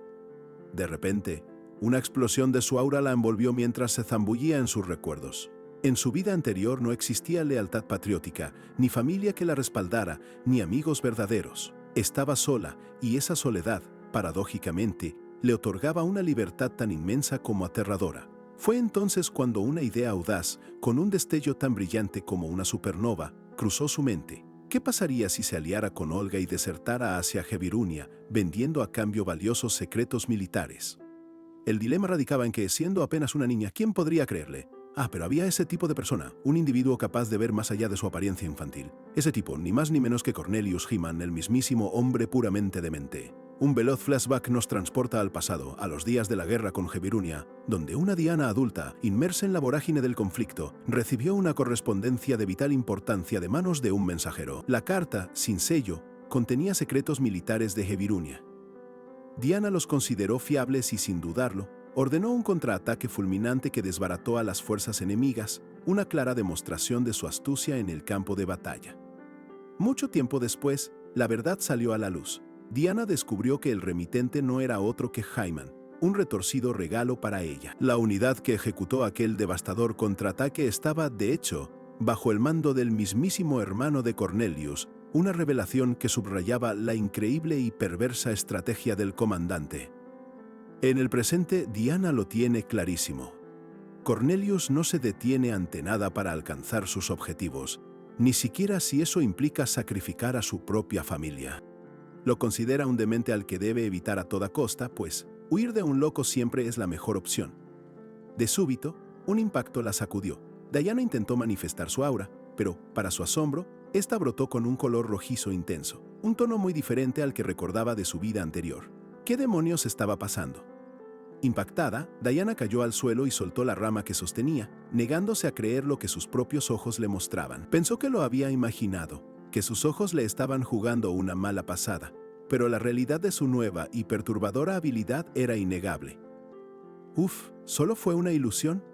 De repente, una explosión de su aura la envolvió mientras se zambullía en sus recuerdos. En su vida anterior no existía lealtad patriótica, ni familia que la respaldara, ni amigos verdaderos. Estaba sola, y esa soledad, paradójicamente, le otorgaba una libertad tan inmensa como aterradora. Fue entonces cuando una idea audaz, con un destello tan brillante como una supernova, cruzó su mente. ¿Qué pasaría si se aliara con Olga y desertara hacia Hevirunia, vendiendo a cambio valiosos secretos militares? El dilema radicaba en que, siendo apenas una niña, ¿quién podría creerle? Pero había ese tipo de persona, un individuo capaz de ver más allá de su apariencia infantil. Ese tipo, ni más ni menos que Cornelius Heeman, el mismísimo hombre puramente demente. Un veloz flashback nos transporta al pasado, a los días de la guerra con Hevirunia, donde una Diana adulta, inmersa en la vorágine del conflicto, recibió una correspondencia de vital importancia de manos de un mensajero. La carta, sin sello, contenía secretos militares de Hevirunia. Diana los consideró fiables y, sin dudarlo, ordenó un contraataque fulminante que desbarató a las fuerzas enemigas, una clara demostración de su astucia en el campo de batalla. Mucho tiempo después, la verdad salió a la luz. Diana descubrió que el remitente no era otro que Heeman, un retorcido regalo para ella. La unidad que ejecutó aquel devastador contraataque estaba, de hecho, bajo el mando del mismísimo hermano de Cornelius, una revelación que subrayaba la increíble y perversa estrategia del comandante. En el presente, Diana lo tiene clarísimo. Cornelius no se detiene ante nada para alcanzar sus objetivos, ni siquiera si eso implica sacrificar a su propia familia. Lo considera un demente al que debe evitar a toda costa, pues huir de un loco siempre es la mejor opción. De súbito, un impacto la sacudió. Diana intentó manifestar su aura, pero, para su asombro, esta brotó con un color rojizo intenso, un tono muy diferente al que recordaba de su vida anterior. ¿Qué demonios estaba pasando? Impactada, Diana cayó al suelo y soltó la rama que sostenía, negándose a creer lo que sus propios ojos le mostraban. Pensó que lo había imaginado, que sus ojos le estaban jugando una mala pasada, pero la realidad de su nueva y perturbadora habilidad era innegable. ¿Solo fue una ilusión?,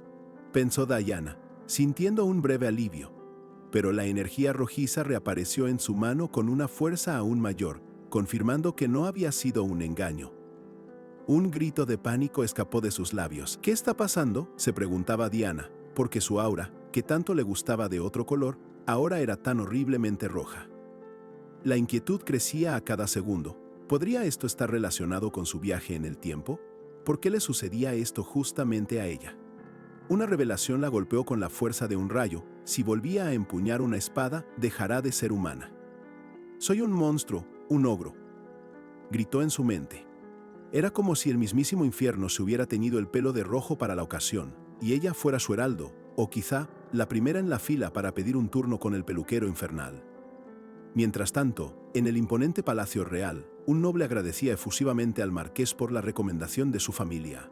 pensó Diana, sintiendo un breve alivio. Pero la energía rojiza reapareció en su mano con una fuerza aún mayor, confirmando que no había sido un engaño. Un grito de pánico escapó de sus labios. ¿Qué está pasando?, se preguntaba Diana, porque su aura, que tanto le gustaba de otro color, ahora era tan horriblemente roja. La inquietud crecía a cada segundo. ¿Podría esto estar relacionado con su viaje en el tiempo? ¿Por qué le sucedía esto justamente a ella? Una revelación la golpeó con la fuerza de un rayo. Si volvía a empuñar una espada, dejará de ser humana. «Soy un monstruo, un ogro», gritó en su mente. Era como si el mismísimo infierno se hubiera teñido el pelo de rojo para la ocasión, y ella fuera su heraldo, o quizá la primera en la fila para pedir un turno con el peluquero infernal. Mientras tanto, en el imponente Palacio Real, un noble agradecía efusivamente al marqués por la recomendación de su familia.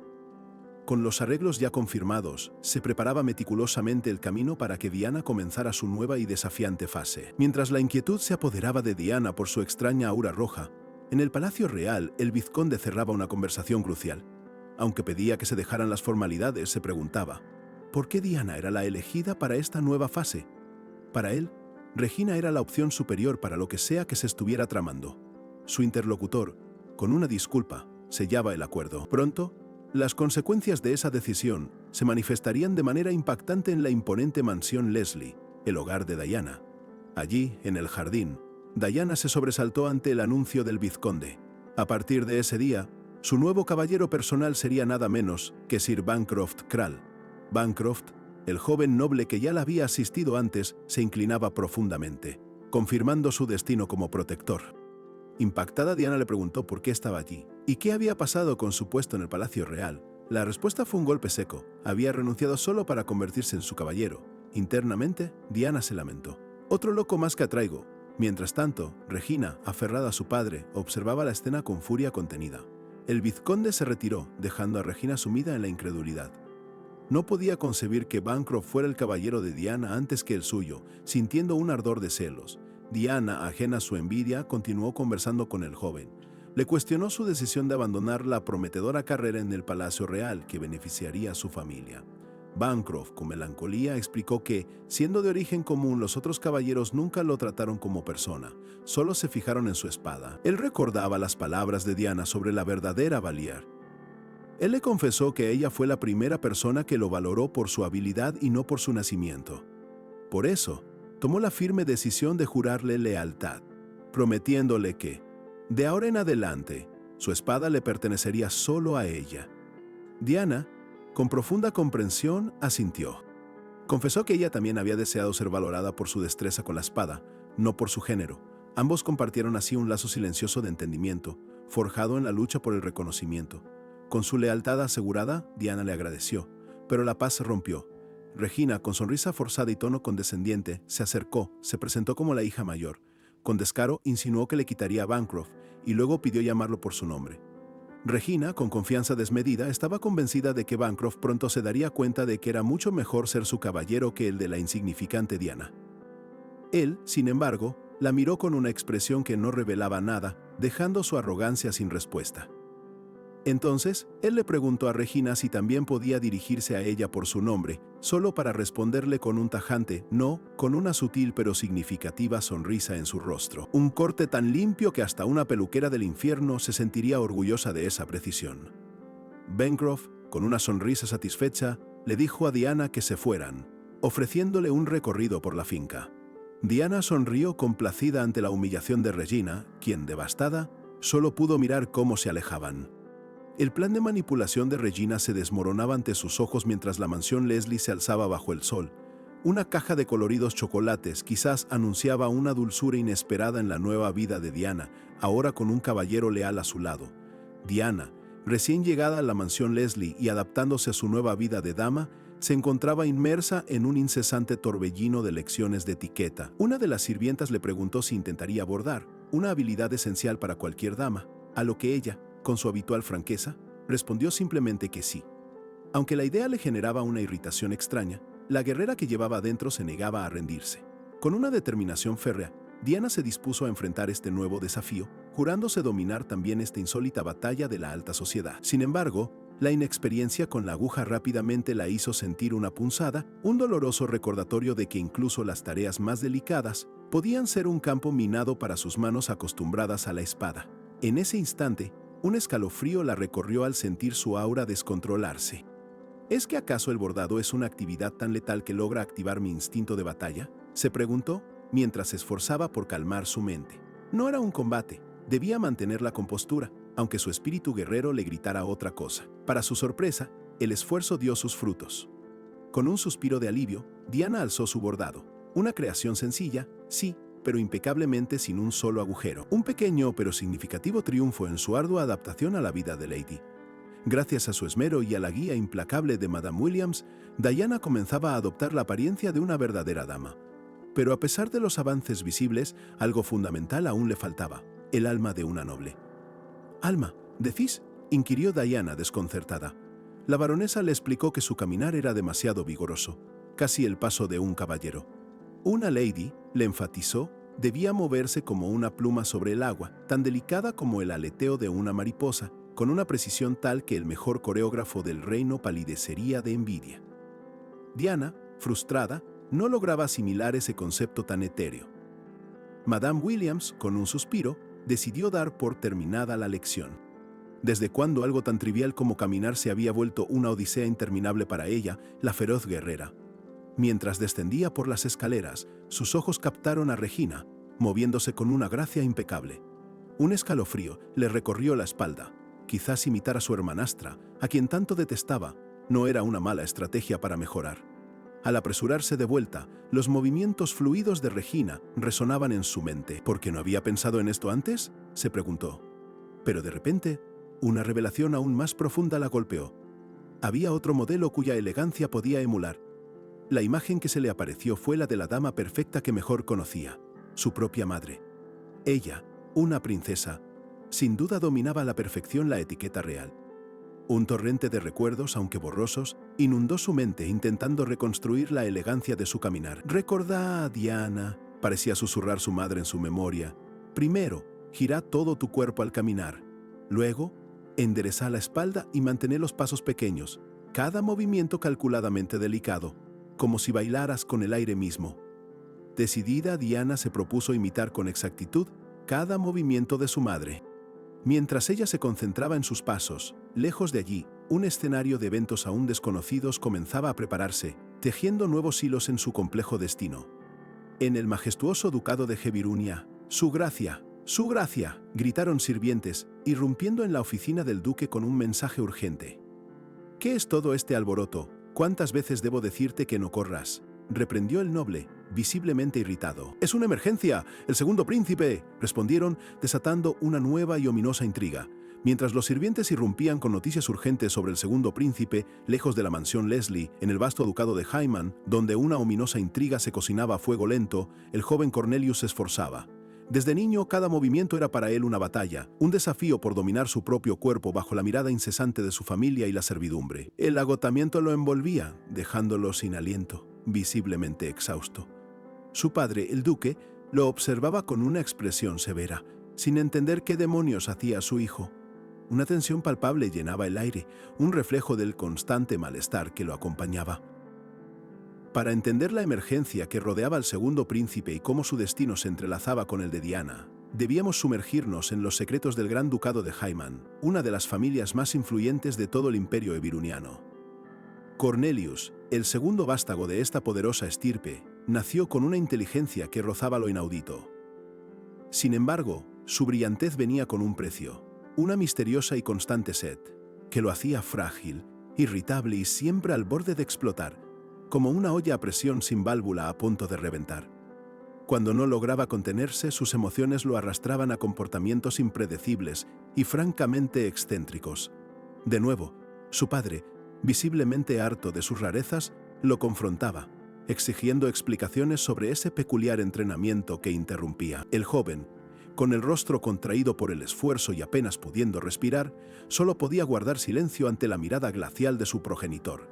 Con los arreglos ya confirmados, se preparaba meticulosamente el camino para que Diana comenzara su nueva y desafiante fase. Mientras la inquietud se apoderaba de Diana por su extraña aura roja, en el Palacio Real el vizconde cerraba una conversación crucial. Aunque pedía que se dejaran las formalidades, se preguntaba, ¿por qué Diana era la elegida para esta nueva fase? Para él, Regina era la opción superior para lo que sea que se estuviera tramando. Su interlocutor, con una disculpa, sellaba el acuerdo. Pronto, las consecuencias de esa decisión se manifestarían de manera impactante en la imponente mansión Leslie, el hogar de Diana. Allí, en el jardín, Diana se sobresaltó ante el anuncio del vizconde. A partir de ese día, su nuevo caballero personal sería nada menos que Sir Bancroft Krall. Bancroft, el joven noble que ya la había asistido antes, se inclinaba profundamente, confirmando su destino como protector. Impactada, Diana le preguntó por qué estaba allí y qué había pasado con su puesto en el Palacio Real. La respuesta fue un golpe seco. Había renunciado solo para convertirse en su caballero. Internamente, Diana se lamentó. Otro loco más que atraigo. Mientras tanto, Regina, aferrada a su padre, observaba la escena con furia contenida. El vizconde se retiró, dejando a Regina sumida en la incredulidad. No podía concebir que Bancroft fuera el caballero de Diana antes que el suyo, sintiendo un ardor de celos. Diana, ajena a su envidia, continuó conversando con el joven. Le cuestionó su decisión de abandonar la prometedora carrera en el Palacio Real que beneficiaría a su familia. Bancroft, con melancolía, explicó que, siendo de origen común, los otros caballeros nunca lo trataron como persona, solo se fijaron en su espada. Él recordaba las palabras de Diana sobre la verdadera Valier. Él le confesó que ella fue la primera persona que lo valoró por su habilidad y no por su nacimiento. Por eso, tomó la firme decisión de jurarle lealtad, prometiéndole que, de ahora en adelante, su espada le pertenecería solo a ella. Diana, con profunda comprensión, asintió. Confesó que ella también había deseado ser valorada por su destreza con la espada, no por su género. Ambos compartieron así un lazo silencioso de entendimiento, forjado en la lucha por el reconocimiento. Con su lealtad asegurada, Diana le agradeció, pero la paz se rompió. Regina, con sonrisa forzada y tono condescendiente, se acercó, se presentó como la hija mayor. Con descaro, insinuó que le quitaría a Bancroft y luego pidió llamarlo por su nombre. Regina, con confianza desmedida, estaba convencida de que Bancroft pronto se daría cuenta de que era mucho mejor ser su caballero que el de la insignificante Diana. Él, sin embargo, la miró con una expresión que no revelaba nada, dejando su arrogancia sin respuesta. Entonces, él le preguntó a Regina si también podía dirigirse a ella por su nombre, solo para responderle con un tajante no, con una sutil pero significativa sonrisa en su rostro. Un corte tan limpio que hasta una peluquera del infierno se sentiría orgullosa de esa precisión. Bancroft, con una sonrisa satisfecha, le dijo a Diana que se fueran, ofreciéndole un recorrido por la finca. Diana sonrió complacida ante la humillación de Regina, quien, devastada, solo pudo mirar cómo se alejaban. El plan de manipulación de Regina se desmoronaba ante sus ojos mientras la mansión Leslie se alzaba bajo el sol. Una caja de coloridos chocolates quizás anunciaba una dulzura inesperada en la nueva vida de Diana, ahora con un caballero leal a su lado. Diana, recién llegada a la mansión Leslie y adaptándose a su nueva vida de dama, se encontraba inmersa en un incesante torbellino de lecciones de etiqueta. Una de las sirvientas le preguntó si intentaría bordar, una habilidad esencial para cualquier dama, a lo que ella, con su habitual franqueza, respondió simplemente que sí. Aunque la idea le generaba una irritación extraña, la guerrera que llevaba adentro se negaba a rendirse. Con una determinación férrea, Diana se dispuso a enfrentar este nuevo desafío, jurándose dominar también esta insólita batalla de la alta sociedad. Sin embargo, la inexperiencia con la aguja rápidamente la hizo sentir una punzada, un doloroso recordatorio de que incluso las tareas más delicadas podían ser un campo minado para sus manos acostumbradas a la espada. En ese instante, un escalofrío la recorrió al sentir su aura descontrolarse. ¿Es que acaso el bordado es una actividad tan letal que logra activar mi instinto de batalla?, se preguntó mientras se esforzaba por calmar su mente. No era un combate, debía mantener la compostura, aunque su espíritu guerrero le gritara otra cosa. Para su sorpresa, el esfuerzo dio sus frutos. Con un suspiro de alivio, Diana alzó su bordado. Una creación sencilla, sí, pero impecablemente sin un solo agujero. Un pequeño pero significativo triunfo en su ardua adaptación a la vida de Lady. Gracias a su esmero y a la guía implacable de Madame Williams, Diana comenzaba a adoptar la apariencia de una verdadera dama. Pero a pesar de los avances visibles, algo fundamental aún le faltaba: el alma de una noble. «¿Alma, decís?», inquirió Diana desconcertada. La baronesa le explicó que su caminar era demasiado vigoroso, casi el paso de un caballero. Una lady, le enfatizó, debía moverse como una pluma sobre el agua, tan delicada como el aleteo de una mariposa, con una precisión tal que el mejor coreógrafo del reino palidecería de envidia. Diana, frustrada, no lograba asimilar ese concepto tan etéreo. Madame Williams, con un suspiro, decidió dar por terminada la lección. ¿Desde cuándo algo tan trivial como caminar se había vuelto una odisea interminable para ella, la feroz guerrera? Mientras descendía por las escaleras, sus ojos captaron a Regina, moviéndose con una gracia impecable. Un escalofrío le recorrió la espalda. Quizás imitar a su hermanastra, a quien tanto detestaba, no era una mala estrategia para mejorar. Al apresurarse de vuelta, los movimientos fluidos de Regina resonaban en su mente. ¿Por qué no había pensado en esto antes?, se preguntó. Pero de repente, una revelación aún más profunda la golpeó. Había otro modelo cuya elegancia podía emular. La imagen que se le apareció fue la de la dama perfecta que mejor conocía, su propia madre. Ella, una princesa, sin duda dominaba a la perfección la etiqueta real. Un torrente de recuerdos, aunque borrosos, inundó su mente intentando reconstruir la elegancia de su caminar. «Recordá, Diana», parecía susurrar su madre en su memoria. «Primero, girá todo tu cuerpo al caminar. Luego, enderezá la espalda y mantén los pasos pequeños, cada movimiento calculadamente delicado, como si bailaras con el aire mismo». Decidida, Diana se propuso imitar con exactitud cada movimiento de su madre. Mientras ella se concentraba en sus pasos, lejos de allí, un escenario de eventos aún desconocidos comenzaba a prepararse, tejiendo nuevos hilos en su complejo destino. En el majestuoso ducado de Hebirunia, ¡su gracia! ¡Su gracia!, gritaron sirvientes, irrumpiendo en la oficina del duque con un mensaje urgente. «¿Qué es todo este alboroto? ¿Cuántas veces debo decirte que no corras?», reprendió el noble, visiblemente irritado. «Es una emergencia, el segundo príncipe», respondieron, desatando una nueva y ominosa intriga. Mientras los sirvientes irrumpían con noticias urgentes sobre el segundo príncipe, lejos de la mansión Leslie, en el vasto ducado de Hyman, donde una ominosa intriga se cocinaba a fuego lento, el joven Cornelius se esforzaba. Desde niño, cada movimiento era para él una batalla, un desafío por dominar su propio cuerpo bajo la mirada incesante de su familia y la servidumbre. El agotamiento lo envolvía, dejándolo sin aliento, visiblemente exhausto. Su padre, el duque, lo observaba con una expresión severa, sin entender qué demonios hacía su hijo. Una tensión palpable llenaba el aire, un reflejo del constante malestar que lo acompañaba. Para entender la emergencia que rodeaba al segundo príncipe y cómo su destino se entrelazaba con el de Diana, debíamos sumergirnos en los secretos del Gran Ducado de Hyman, una de las familias más influyentes de todo el imperio ebiruniano. Cornelius, el segundo vástago de esta poderosa estirpe, nació con una inteligencia que rozaba lo inaudito. Sin embargo, su brillantez venía con un precio, una misteriosa y constante sed, que lo hacía frágil, irritable y siempre al borde de explotar, como una olla a presión sin válvula a punto de reventar. Cuando no lograba contenerse, sus emociones lo arrastraban a comportamientos impredecibles y francamente excéntricos. De nuevo, su padre, visiblemente harto de sus rarezas, lo confrontaba, exigiendo explicaciones sobre ese peculiar entrenamiento que interrumpía. El joven, con el rostro contraído por el esfuerzo y apenas pudiendo respirar, solo podía guardar silencio ante la mirada glacial de su progenitor.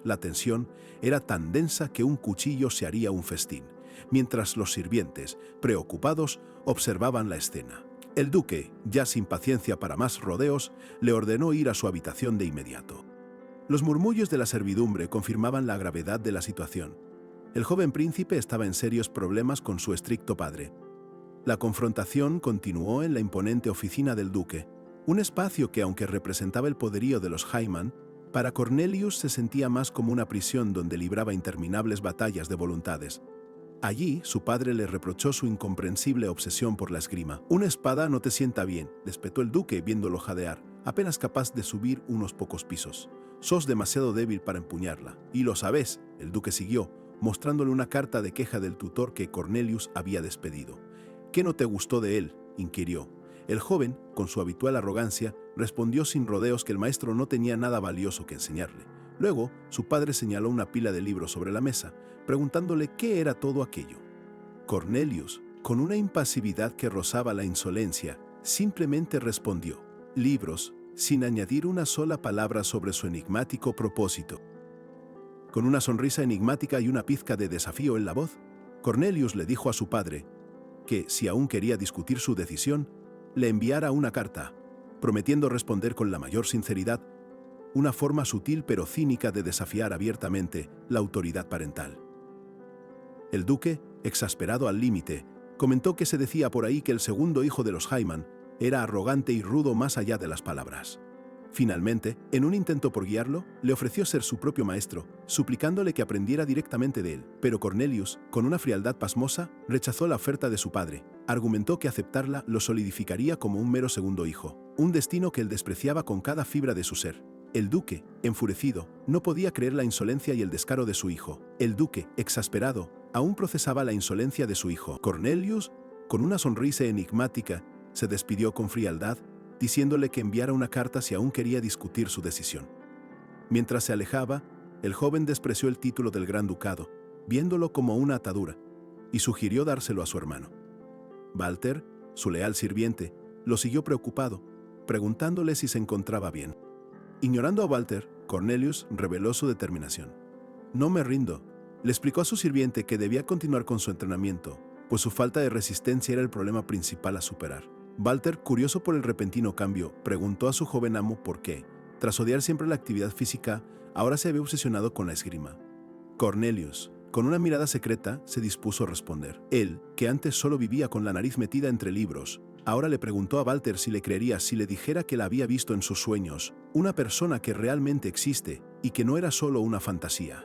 La tensión era tan densa que un cuchillo se haría un festín, mientras los sirvientes, preocupados, observaban la escena. El duque, ya sin paciencia para más rodeos, le ordenó ir a su habitación de inmediato. Los murmullos de la servidumbre confirmaban la gravedad de la situación. El joven príncipe estaba en serios problemas con su estricto padre. La confrontación continuó en la imponente oficina del duque, un espacio que, aunque representaba el poderío de los Hyman, para Cornelius se sentía más como una prisión donde libraba interminables batallas de voluntades. Allí, su padre le reprochó su incomprensible obsesión por la esgrima. «Una espada no te sienta bien», le espetó el duque viéndolo jadear, apenas capaz de subir unos pocos pisos. «Sos demasiado débil para empuñarla. Y lo sabes», el duque siguió, mostrándole una carta de queja del tutor que Cornelius había despedido. «¿Qué no te gustó de él?», inquirió. El joven, con su habitual arrogancia, respondió sin rodeos que el maestro no tenía nada valioso que enseñarle. Luego, su padre señaló una pila de libros sobre la mesa, preguntándole qué era todo aquello. Cornelius, con una impasividad que rozaba la insolencia, simplemente respondió: «Libros», sin añadir una sola palabra sobre su enigmático propósito. Con una sonrisa enigmática y una pizca de desafío en la voz, Cornelius le dijo a su padre que, si aún quería discutir su decisión, le enviara una carta, prometiendo responder con la mayor sinceridad, una forma sutil pero cínica de desafiar abiertamente la autoridad parental. El duque, exasperado al límite, comentó que se decía por ahí que el segundo hijo de los Hyman era arrogante y rudo más allá de las palabras. Finalmente, en un intento por guiarlo, le ofreció ser su propio maestro, suplicándole que aprendiera directamente de él. Pero Cornelius, con una frialdad pasmosa, rechazó la oferta de su padre. Argumentó que aceptarla lo solidificaría como un mero segundo hijo, un destino que él despreciaba con cada fibra de su ser. El duque, enfurecido, no podía creer la insolencia y el descaro de su hijo. El duque, exasperado, aún procesaba la insolencia de su hijo. Cornelius, con una sonrisa enigmática, se despidió con frialdad, diciéndole que enviara una carta si aún quería discutir su decisión. Mientras se alejaba, el joven despreció el título del Gran Ducado, viéndolo como una atadura, y sugirió dárselo a su hermano. Walter, su leal sirviente, lo siguió preocupado, preguntándole si se encontraba bien. Ignorando a Walter, Cornelius reveló su determinación. «No me rindo», le explicó a su sirviente que debía continuar con su entrenamiento, pues su falta de resistencia era el problema principal a superar. Walter, curioso por el repentino cambio, preguntó a su joven amo por qué, tras odiar siempre la actividad física, ahora se había obsesionado con la esgrima. Cornelius, con una mirada secreta, se dispuso a responder. Él, que antes solo vivía con la nariz metida entre libros, ahora le preguntó a Walter si le creería si le dijera que la había visto en sus sueños, una persona que realmente existe y que no era solo una fantasía.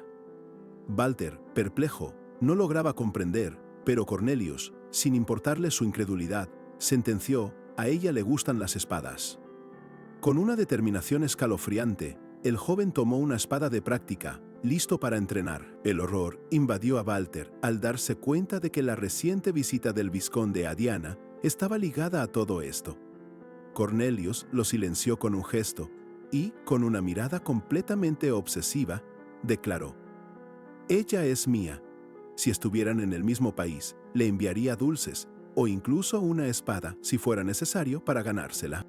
Walter, perplejo, no lograba comprender, pero Cornelius, sin importarle su incredulidad, sentenció: «A ella le gustan las espadas». Con una determinación escalofriante, el joven tomó una espada de práctica, listo para entrenar. El horror invadió a Walter al darse cuenta de que la reciente visita del vizconde a Diana estaba ligada a todo esto. Cornelius lo silenció con un gesto y, con una mirada completamente obsesiva, declaró: «Ella es mía. Si estuvieran en el mismo país, le enviaría dulces o incluso una espada si fuera necesario para ganársela».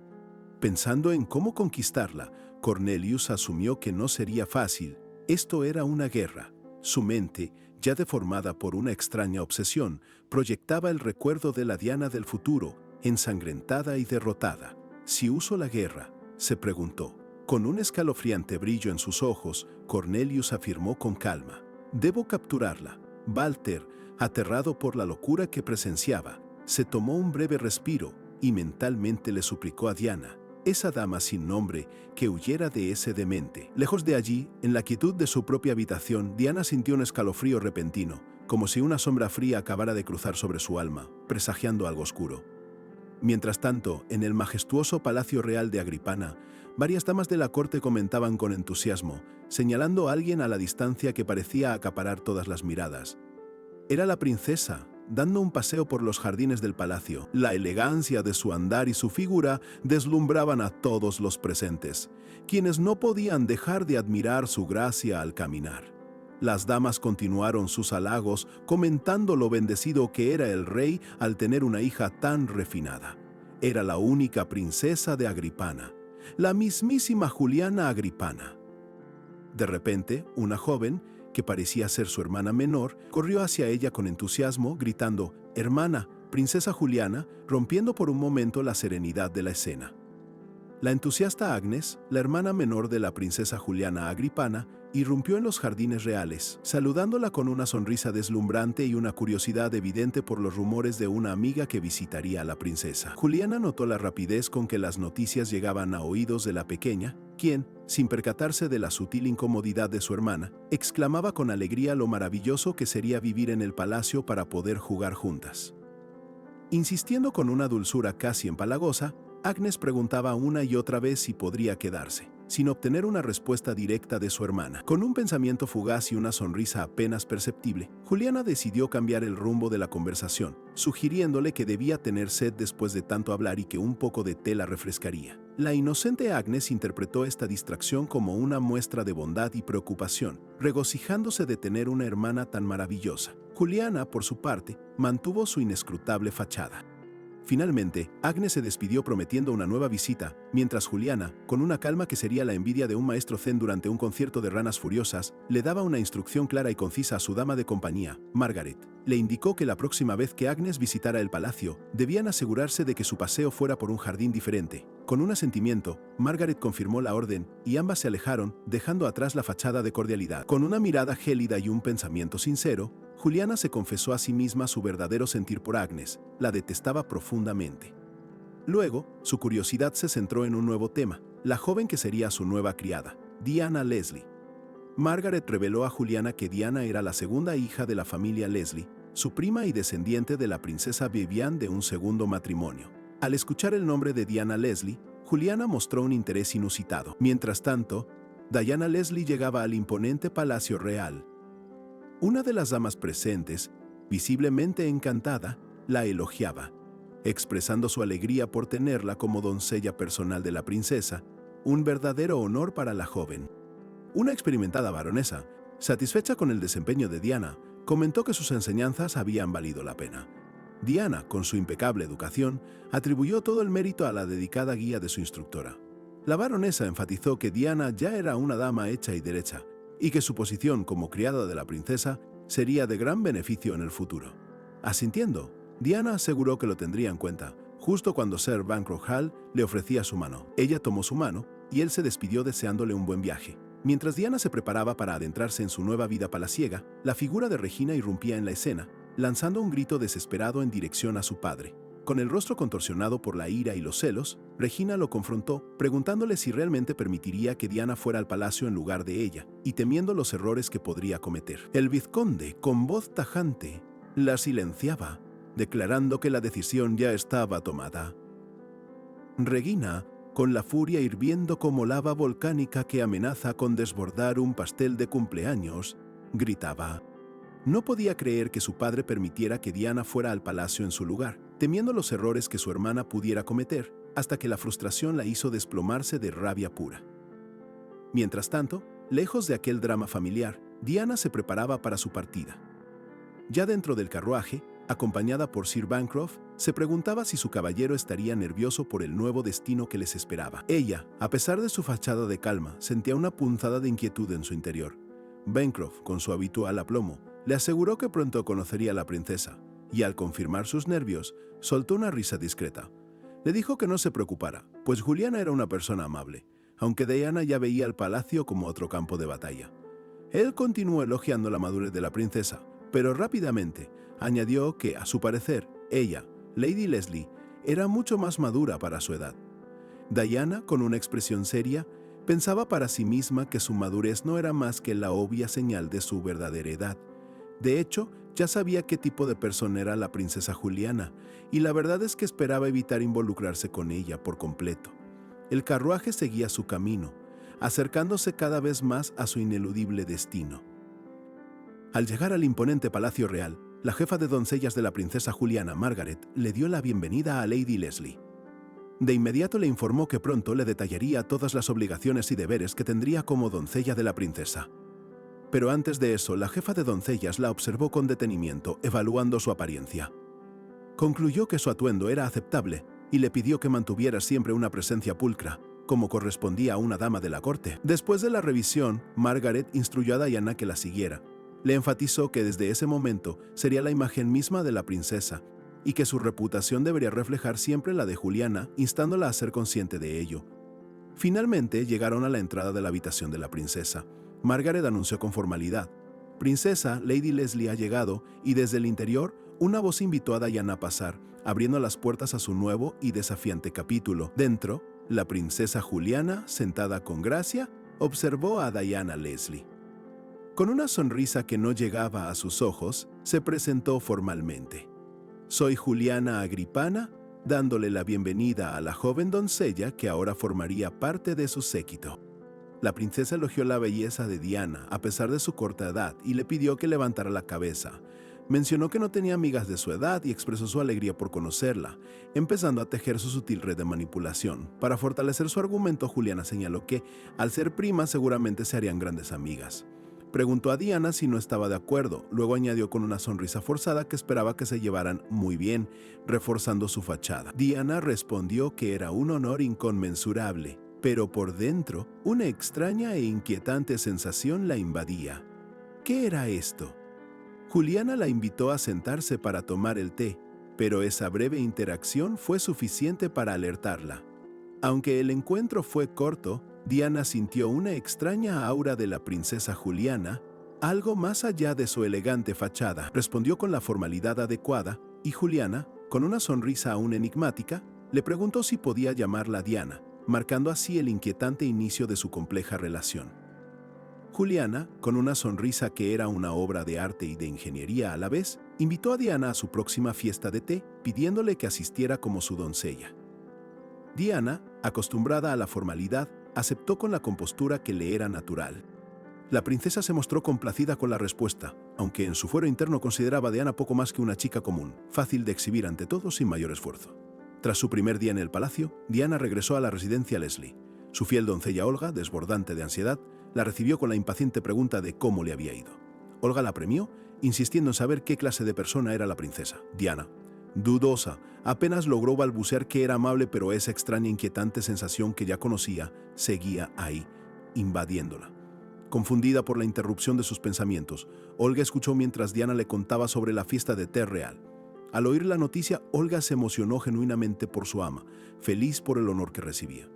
Pensando en cómo conquistarla, Cornelius asumió que no sería fácil. Esto era una guerra. Su mente, ya deformada por una extraña obsesión, proyectaba el recuerdo de la Diana del futuro, ensangrentada y derrotada. «Si uso la guerra», se preguntó. Con un escalofriante brillo en sus ojos, Cornelius afirmó con calma: «Debo capturarla». Walter, aterrado por la locura que presenciaba, se tomó un breve respiro y mentalmente le suplicó a Diana, esa dama sin nombre, que huyera de ese demente. Lejos de allí, en la quietud de su propia habitación, Diana sintió un escalofrío repentino, como si una sombra fría acabara de cruzar sobre su alma, presagiando algo oscuro. Mientras tanto, en el majestuoso Palacio Real de Agripana, varias damas de la corte comentaban con entusiasmo, señalando a alguien a la distancia que parecía acaparar todas las miradas. Era la princesa, dando un paseo por los jardines del palacio. La elegancia de su andar y su figura deslumbraban a todos los presentes, quienes no podían dejar de admirar su gracia al caminar. Las damas continuaron sus halagos, comentando lo bendecido que era el rey al tener una hija tan refinada. Era la única princesa de Agripana, la mismísima Juliana Agripana. De repente, una joven, que parecía ser su hermana menor, corrió hacia ella con entusiasmo, gritando: «Hermana, princesa Juliana», rompiendo por un momento la serenidad de la escena. La entusiasta Agnes, la hermana menor de la princesa Juliana Agripana, irrumpió en los jardines reales, saludándola con una sonrisa deslumbrante y una curiosidad evidente por los rumores de una amiga que visitaría a la princesa. Juliana notó la rapidez con que las noticias llegaban a oídos de la pequeña, quien, sin percatarse de la sutil incomodidad de su hermana, exclamaba con alegría lo maravilloso que sería vivir en el palacio para poder jugar juntas. Insistiendo con una dulzura casi empalagosa, Agnes preguntaba una y otra vez si podría quedarse, sin obtener una respuesta directa de su hermana. Con un pensamiento fugaz y una sonrisa apenas perceptible, Juliana decidió cambiar el rumbo de la conversación, sugiriéndole que debía tener sed después de tanto hablar y que un poco de té la refrescaría. La inocente Agnes interpretó esta distracción como una muestra de bondad y preocupación, regocijándose de tener una hermana tan maravillosa. Juliana, por su parte, mantuvo su inescrutable fachada. Finalmente, Agnes se despidió prometiendo una nueva visita, mientras Juliana, con una calma que sería la envidia de un maestro zen durante un concierto de ranas furiosas, le daba una instrucción clara y concisa a su dama de compañía, Margaret. Le indicó que la próxima vez que Agnes visitara el palacio, debían asegurarse de que su paseo fuera por un jardín diferente. Con un asentimiento, Margaret confirmó la orden y ambas se alejaron, dejando atrás la fachada de cordialidad. Con una mirada gélida y un pensamiento sincero, Juliana se confesó a sí misma su verdadero sentir por Agnes: la detestaba profundamente. Luego, su curiosidad se centró en un nuevo tema, la joven que sería su nueva criada, Diana Leslie. Margaret reveló a Juliana que Diana era la segunda hija de la familia Leslie, su prima y descendiente de la princesa Viviane de un segundo matrimonio. Al escuchar el nombre de Diana Leslie, Juliana mostró un interés inusitado. Mientras tanto, Diana Leslie llegaba al imponente palacio real. Una de las damas presentes, visiblemente encantada, la elogiaba, expresando su alegría por tenerla como doncella personal de la princesa, un verdadero honor para la joven. Una experimentada baronesa, satisfecha con el desempeño de Diana, comentó que sus enseñanzas habían valido la pena. Diana, con su impecable educación, atribuyó todo el mérito a la dedicada guía de su instructora. La baronesa enfatizó que Diana ya era una dama hecha y derecha, y que su posición como criada de la princesa sería de gran beneficio en el futuro. Asintiendo, Diana aseguró que lo tendría en cuenta, justo cuando Sir Bancroft Hall le ofrecía su mano. Ella tomó su mano y él se despidió deseándole un buen viaje. Mientras Diana se preparaba para adentrarse en su nueva vida palaciega, la figura de Regina irrumpía en la escena, lanzando un grito desesperado en dirección a su padre. Con el rostro contorsionado por la ira y los celos, Regina lo confrontó, preguntándole si realmente permitiría que Diana fuera al palacio en lugar de ella, y temiendo los errores que podría cometer. El vizconde, con voz tajante, la silenciaba, declarando que la decisión ya estaba tomada. Regina, con la furia hirviendo como lava volcánica que amenaza con desbordar un pastel de cumpleaños, gritaba. No podía creer que su padre permitiera que Diana fuera al palacio en su lugar, temiendo los errores que su hermana pudiera cometer, hasta que la frustración la hizo desplomarse de rabia pura. Mientras tanto, lejos de aquel drama familiar, Diana se preparaba para su partida. Ya dentro del carruaje, acompañada por Sir Bancroft, se preguntaba si su caballero estaría nervioso por el nuevo destino que les esperaba. Ella, a pesar de su fachada de calma, sentía una punzada de inquietud en su interior. Bancroft, con su habitual aplomo, le aseguró que pronto conocería a la princesa, y al confirmar sus nervios, soltó una risa discreta. Le dijo que no se preocupara, pues Juliana era una persona amable, aunque Diana ya veía el palacio como otro campo de batalla. Él continuó elogiando la madurez de la princesa, pero rápidamente añadió que, a su parecer, ella, Lady Leslie, era mucho más madura para su edad. Diana, con una expresión seria, pensaba para sí misma que su madurez no era más que la obvia señal de su verdadera edad. De hecho, ya sabía qué tipo de persona era la princesa Juliana, y la verdad es que esperaba evitar involucrarse con ella por completo. El carruaje seguía su camino, acercándose cada vez más a su ineludible destino. Al llegar al imponente palacio real, la jefa de doncellas de la princesa Juliana, Margaret, le dio la bienvenida a Lady Leslie. De inmediato le informó que pronto le detallaría todas las obligaciones y deberes que tendría como doncella de la princesa. Pero antes de eso, la jefa de doncellas la observó con detenimiento, evaluando su apariencia. Concluyó que su atuendo era aceptable y le pidió que mantuviera siempre una presencia pulcra, como correspondía a una dama de la corte. Después de la revisión, Margaret instruyó a Diana que la siguiera. Le enfatizó que desde ese momento sería la imagen misma de la princesa y que su reputación debería reflejar siempre la de Juliana, instándola a ser consciente de ello. Finalmente llegaron a la entrada de la habitación de la princesa. Margaret anunció con formalidad: «Princesa, Lady Leslie ha llegado», y desde el interior, una voz invitó a Diana a pasar, abriendo las puertas a su nuevo y desafiante capítulo. Dentro, la princesa Juliana, sentada con gracia, observó a Diana Leslie. Con una sonrisa que no llegaba a sus ojos, se presentó formalmente. «Soy Juliana Agripana», dándole la bienvenida a la joven doncella que ahora formaría parte de su séquito. La princesa elogió la belleza de Diana a pesar de su corta edad y le pidió que levantara la cabeza. Mencionó que no tenía amigas de su edad y expresó su alegría por conocerla, empezando a tejer su sutil red de manipulación. Para fortalecer su argumento, Juliana señaló que, al ser primas, seguramente se harían grandes amigas. Preguntó a Diana si no estaba de acuerdo, luego añadió con una sonrisa forzada que esperaba que se llevaran muy bien, reforzando su fachada. Diana respondió que era un honor inconmensurable, pero por dentro, una extraña e inquietante sensación la invadía. ¿Qué era esto? Juliana la invitó a sentarse para tomar el té, pero esa breve interacción fue suficiente para alertarla. Aunque el encuentro fue corto, Diana sintió una extraña aura de la princesa Juliana, algo más allá de su elegante fachada. Respondió con la formalidad adecuada y Juliana, con una sonrisa aún enigmática, le preguntó si podía llamarla Diana, marcando así el inquietante inicio de su compleja relación. Juliana, con una sonrisa que era una obra de arte y de ingeniería a la vez, invitó a Diana a su próxima fiesta de té, pidiéndole que asistiera como su doncella. Diana, acostumbrada a la formalidad, aceptó con la compostura que le era natural. La princesa se mostró complacida con la respuesta, aunque en su fuero interno consideraba a Diana poco más que una chica común, fácil de exhibir ante todos sin mayor esfuerzo. Tras su primer día en el palacio, Diana regresó a la residencia Leslie. Su fiel doncella Olga, desbordante de ansiedad, la recibió con la impaciente pregunta de cómo le había ido. Olga la premió, insistiendo en saber qué clase de persona era la princesa. Diana, Dudosa, apenas logró balbucear que era amable, pero esa extraña inquietante sensación que ya conocía seguía ahí, invadiéndola. Confundida por la interrupción de sus pensamientos, Olga escuchó mientras Diana le contaba sobre la fiesta de té real. Al oír la noticia, Olga se emocionó genuinamente por su ama, feliz por el honor que recibía.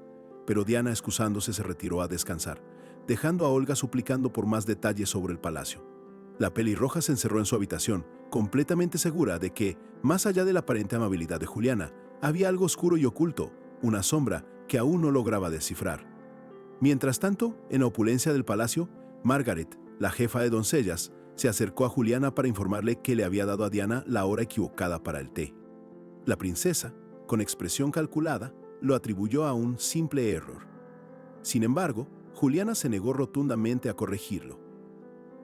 Pero Diana, excusándose, se retiró a descansar, dejando a Olga suplicando por más detalles sobre el palacio. La pelirroja se encerró en su habitación, completamente segura de que, más allá de la aparente amabilidad de Juliana, había algo oscuro y oculto, una sombra que aún no lograba descifrar. Mientras tanto, en la opulencia del palacio, Margaret, la jefa de doncellas, se acercó a Juliana para informarle que le había dado a Diana la hora equivocada para el té. La princesa, con expresión calculada, lo atribuyó a un simple error. Sin embargo, Juliana se negó rotundamente a corregirlo.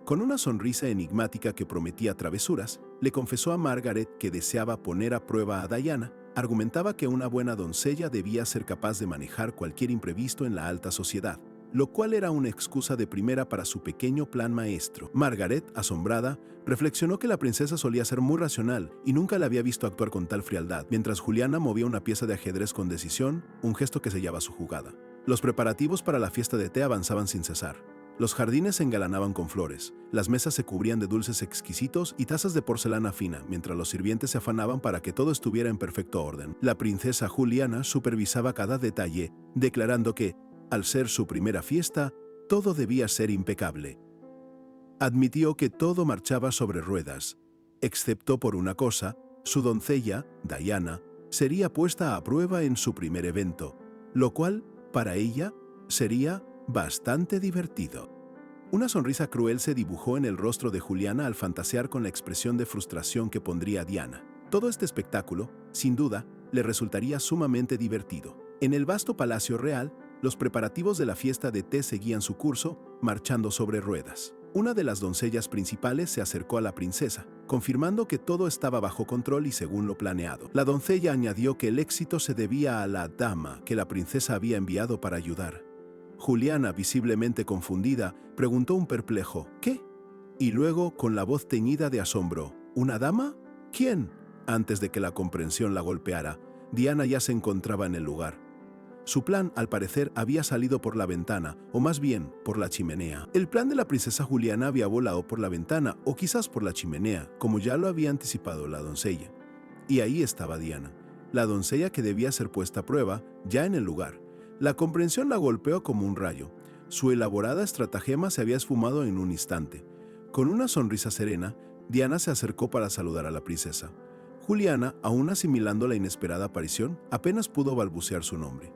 Con una sonrisa enigmática que prometía travesuras, le confesó a Margaret que deseaba poner a prueba a Diana. Argumentaba que una buena doncella debía ser capaz de manejar cualquier imprevisto en la alta sociedad, lo cual era una excusa de primera para su pequeño plan maestro. Margaret, asombrada, reflexionó que la princesa solía ser muy racional y nunca la había visto actuar con tal frialdad, mientras Juliana movía una pieza de ajedrez con decisión, un gesto que sellaba su jugada. Los preparativos para la fiesta de té avanzaban sin cesar. Los jardines se engalanaban con flores, las mesas se cubrían de dulces exquisitos y tazas de porcelana fina, mientras los sirvientes se afanaban para que todo estuviera en perfecto orden. La princesa Juliana supervisaba cada detalle, declarando que, al ser su primera fiesta, todo debía ser impecable. Admitió que todo marchaba sobre ruedas, excepto por una cosa: su doncella, Diana, sería puesta a prueba en su primer evento, lo cual, para ella, sería bastante divertido. Una sonrisa cruel se dibujó en el rostro de Juliana al fantasear con la expresión de frustración que pondría Diana. Todo este espectáculo, sin duda, le resultaría sumamente divertido. En el vasto palacio real, los preparativos de la fiesta de té seguían su curso, marchando sobre ruedas. Una de las doncellas principales se acercó a la princesa, confirmando que todo estaba bajo control y según lo planeado. La doncella añadió que el éxito se debía a la dama que la princesa había enviado para ayudar. Juliana, visiblemente confundida, preguntó un perplejo: ¿qué? Y luego, con la voz teñida de asombro: ¿una dama? ¿Quién? Antes de que la comprensión la golpeara, Diana ya se encontraba en el lugar. Su plan, al parecer, había salido por la ventana, o más bien, por la chimenea. El plan de la princesa Juliana había volado por la ventana, o quizás por la chimenea, como ya lo había anticipado la doncella. Y ahí estaba Diana, la doncella que debía ser puesta a prueba, ya en el lugar. La comprensión la golpeó como un rayo. Su elaborada estratagema se había esfumado en un instante. Con una sonrisa serena, Diana se acercó para saludar a la princesa. Juliana, aún asimilando la inesperada aparición, apenas pudo balbucear su nombre.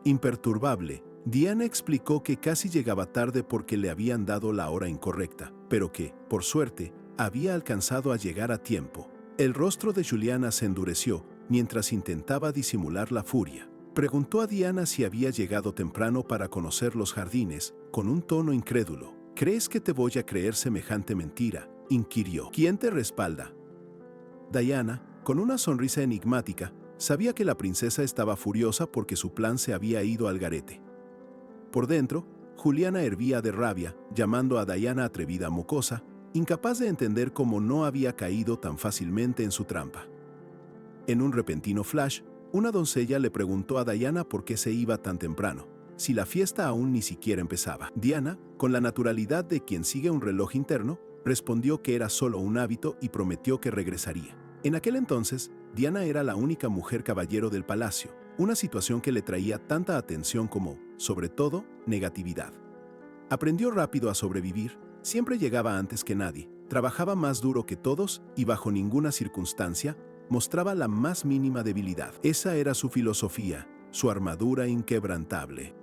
Imperturbable, Diana explicó que casi llegaba tarde porque le habían dado la hora incorrecta, pero que, por suerte, había alcanzado a llegar a tiempo. El rostro de Juliana se endureció mientras intentaba disimular la furia. Preguntó a Diana si había llegado temprano para conocer los jardines, con un tono incrédulo. ¿Crees que te voy a creer semejante mentira?, inquirió. ¿Quién te respalda? Diana, con una sonrisa enigmática, sabía que la princesa estaba furiosa porque su plan se había ido al garete. Por dentro, Juliana hervía de rabia, llamando a Diana atrevida mocosa, incapaz de entender cómo no había caído tan fácilmente en su trampa. En un repentino flash, una doncella le preguntó a Diana por qué se iba tan temprano, si la fiesta aún ni siquiera empezaba. Diana, con la naturalidad de quien sigue un reloj interno, respondió que era solo un hábito y prometió que regresaría. En aquel entonces, Diana era la única mujer caballero del palacio, una situación que le traía tanta atención como, sobre todo, negatividad. Aprendió rápido a sobrevivir, siempre llegaba antes que nadie, trabajaba más duro que todos y bajo ninguna circunstancia mostraba la más mínima debilidad. Esa era su filosofía, su armadura inquebrantable.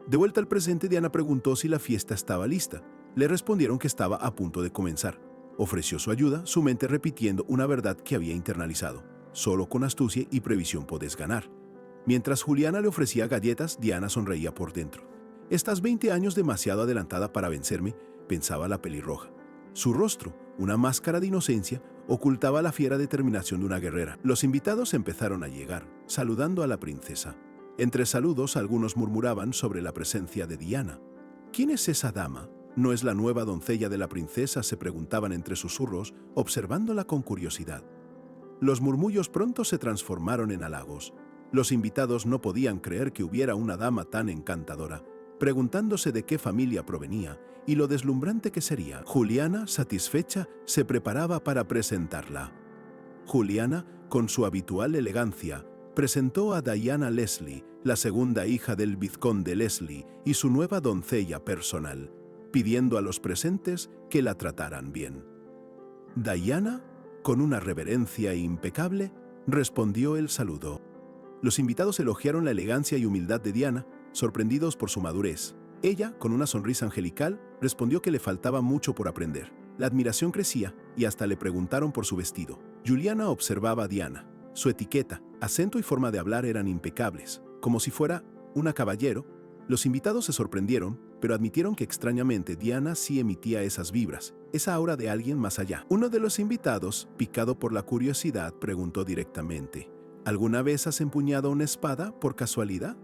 De vuelta al presente, Diana preguntó si la fiesta estaba lista. Le respondieron que estaba a punto de comenzar. Ofreció su ayuda, su mente repitiendo una verdad que había internalizado: solo con astucia y previsión podés ganar. Mientras Juliana le ofrecía galletas, Diana sonreía por dentro. «Estás 20 años demasiado adelantada para vencerme», pensaba la pelirroja. Su rostro, una máscara de inocencia, ocultaba la fiera determinación de una guerrera. Los invitados empezaron a llegar, saludando a la princesa. Entre saludos, algunos murmuraban sobre la presencia de Diana. «¿Quién es esa dama? ¿No es la nueva doncella de la princesa?», se preguntaban entre susurros, observándola con curiosidad. Los murmullos pronto se transformaron en halagos. Los invitados no podían creer que hubiera una dama tan encantadora, preguntándose de qué familia provenía y lo deslumbrante que sería. Juliana, satisfecha, se preparaba para presentarla. Juliana, con su habitual elegancia, presentó a Diana Leslie, la segunda hija del vizconde Leslie y su nueva doncella personal, pidiendo a los presentes que la trataran bien. Diana, con una reverencia impecable, respondió el saludo. Los invitados elogiaron la elegancia y humildad de Diana, sorprendidos por su madurez. Ella, con una sonrisa angelical, respondió que le faltaba mucho por aprender. La admiración crecía y hasta le preguntaron por su vestido. Juliana observaba a Diana. Su etiqueta, acento y forma de hablar eran impecables, como si fuera una caballero. Los invitados se sorprendieron, pero admitieron que extrañamente Diana sí emitía esas vibras, esa aura de alguien más allá. Uno de los invitados, picado por la curiosidad, preguntó directamente: ¿alguna vez has empuñado una espada por casualidad?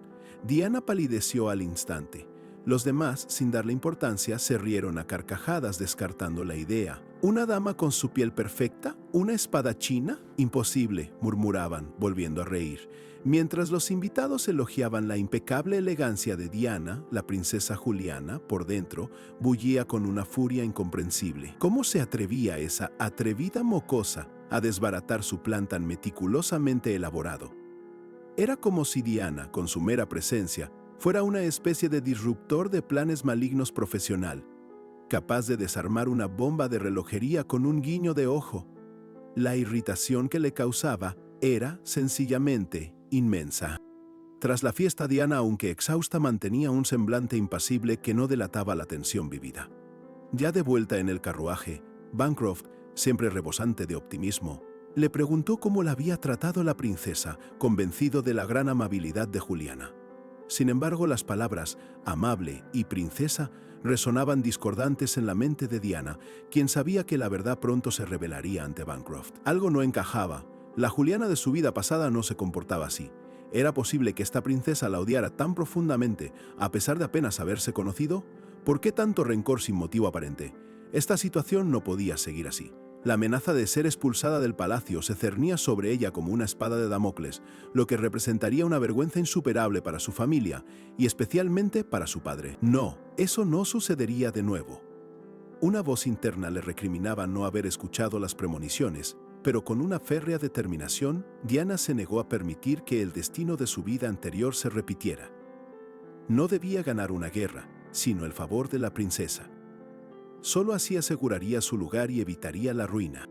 Diana palideció al instante. Los demás, sin darle importancia, se rieron a carcajadas descartando la idea. ¿Una dama con su piel perfecta? ¿Una espada china? Imposible, murmuraban, volviendo a reír. Mientras los invitados elogiaban la impecable elegancia de Diana, la princesa Juliana, por dentro, bullía con una furia incomprensible. ¿Cómo se atrevía esa atrevida mocosa a desbaratar su plan tan meticulosamente elaborado? Era como si Diana, con su mera presencia, fuera una especie de disruptor de planes malignos profesional, capaz de desarmar una bomba de relojería con un guiño de ojo. La irritación que le causaba era, sencillamente, inmensa. Tras la fiesta, Diana, aunque exhausta, mantenía un semblante impasible que no delataba la tensión vivida. Ya de vuelta en el carruaje, Bancroft, siempre rebosante de optimismo, le preguntó cómo la había tratado la princesa, convencido de la gran amabilidad de Juliana. Sin embargo, las palabras amable y princesa resonaban discordantes en la mente de Diana, quien sabía que la verdad pronto se revelaría ante Bancroft. Algo no encajaba. La Juliana de su vida pasada no se comportaba así. ¿Era posible que esta princesa la odiara tan profundamente, a pesar de apenas haberse conocido? ¿Por qué tanto rencor sin motivo aparente? Esta situación no podía seguir así. La amenaza de ser expulsada del palacio se cernía sobre ella como una espada de Damocles, lo que representaría una vergüenza insuperable para su familia y especialmente para su padre. No, eso no sucedería de nuevo. Una voz interna le recriminaba no haber escuchado las premoniciones, pero con una férrea determinación, Diana se negó a permitir que el destino de su vida anterior se repitiera. No debía ganar una guerra, sino el favor de la princesa. Solo así aseguraría su lugar y evitaría la ruina.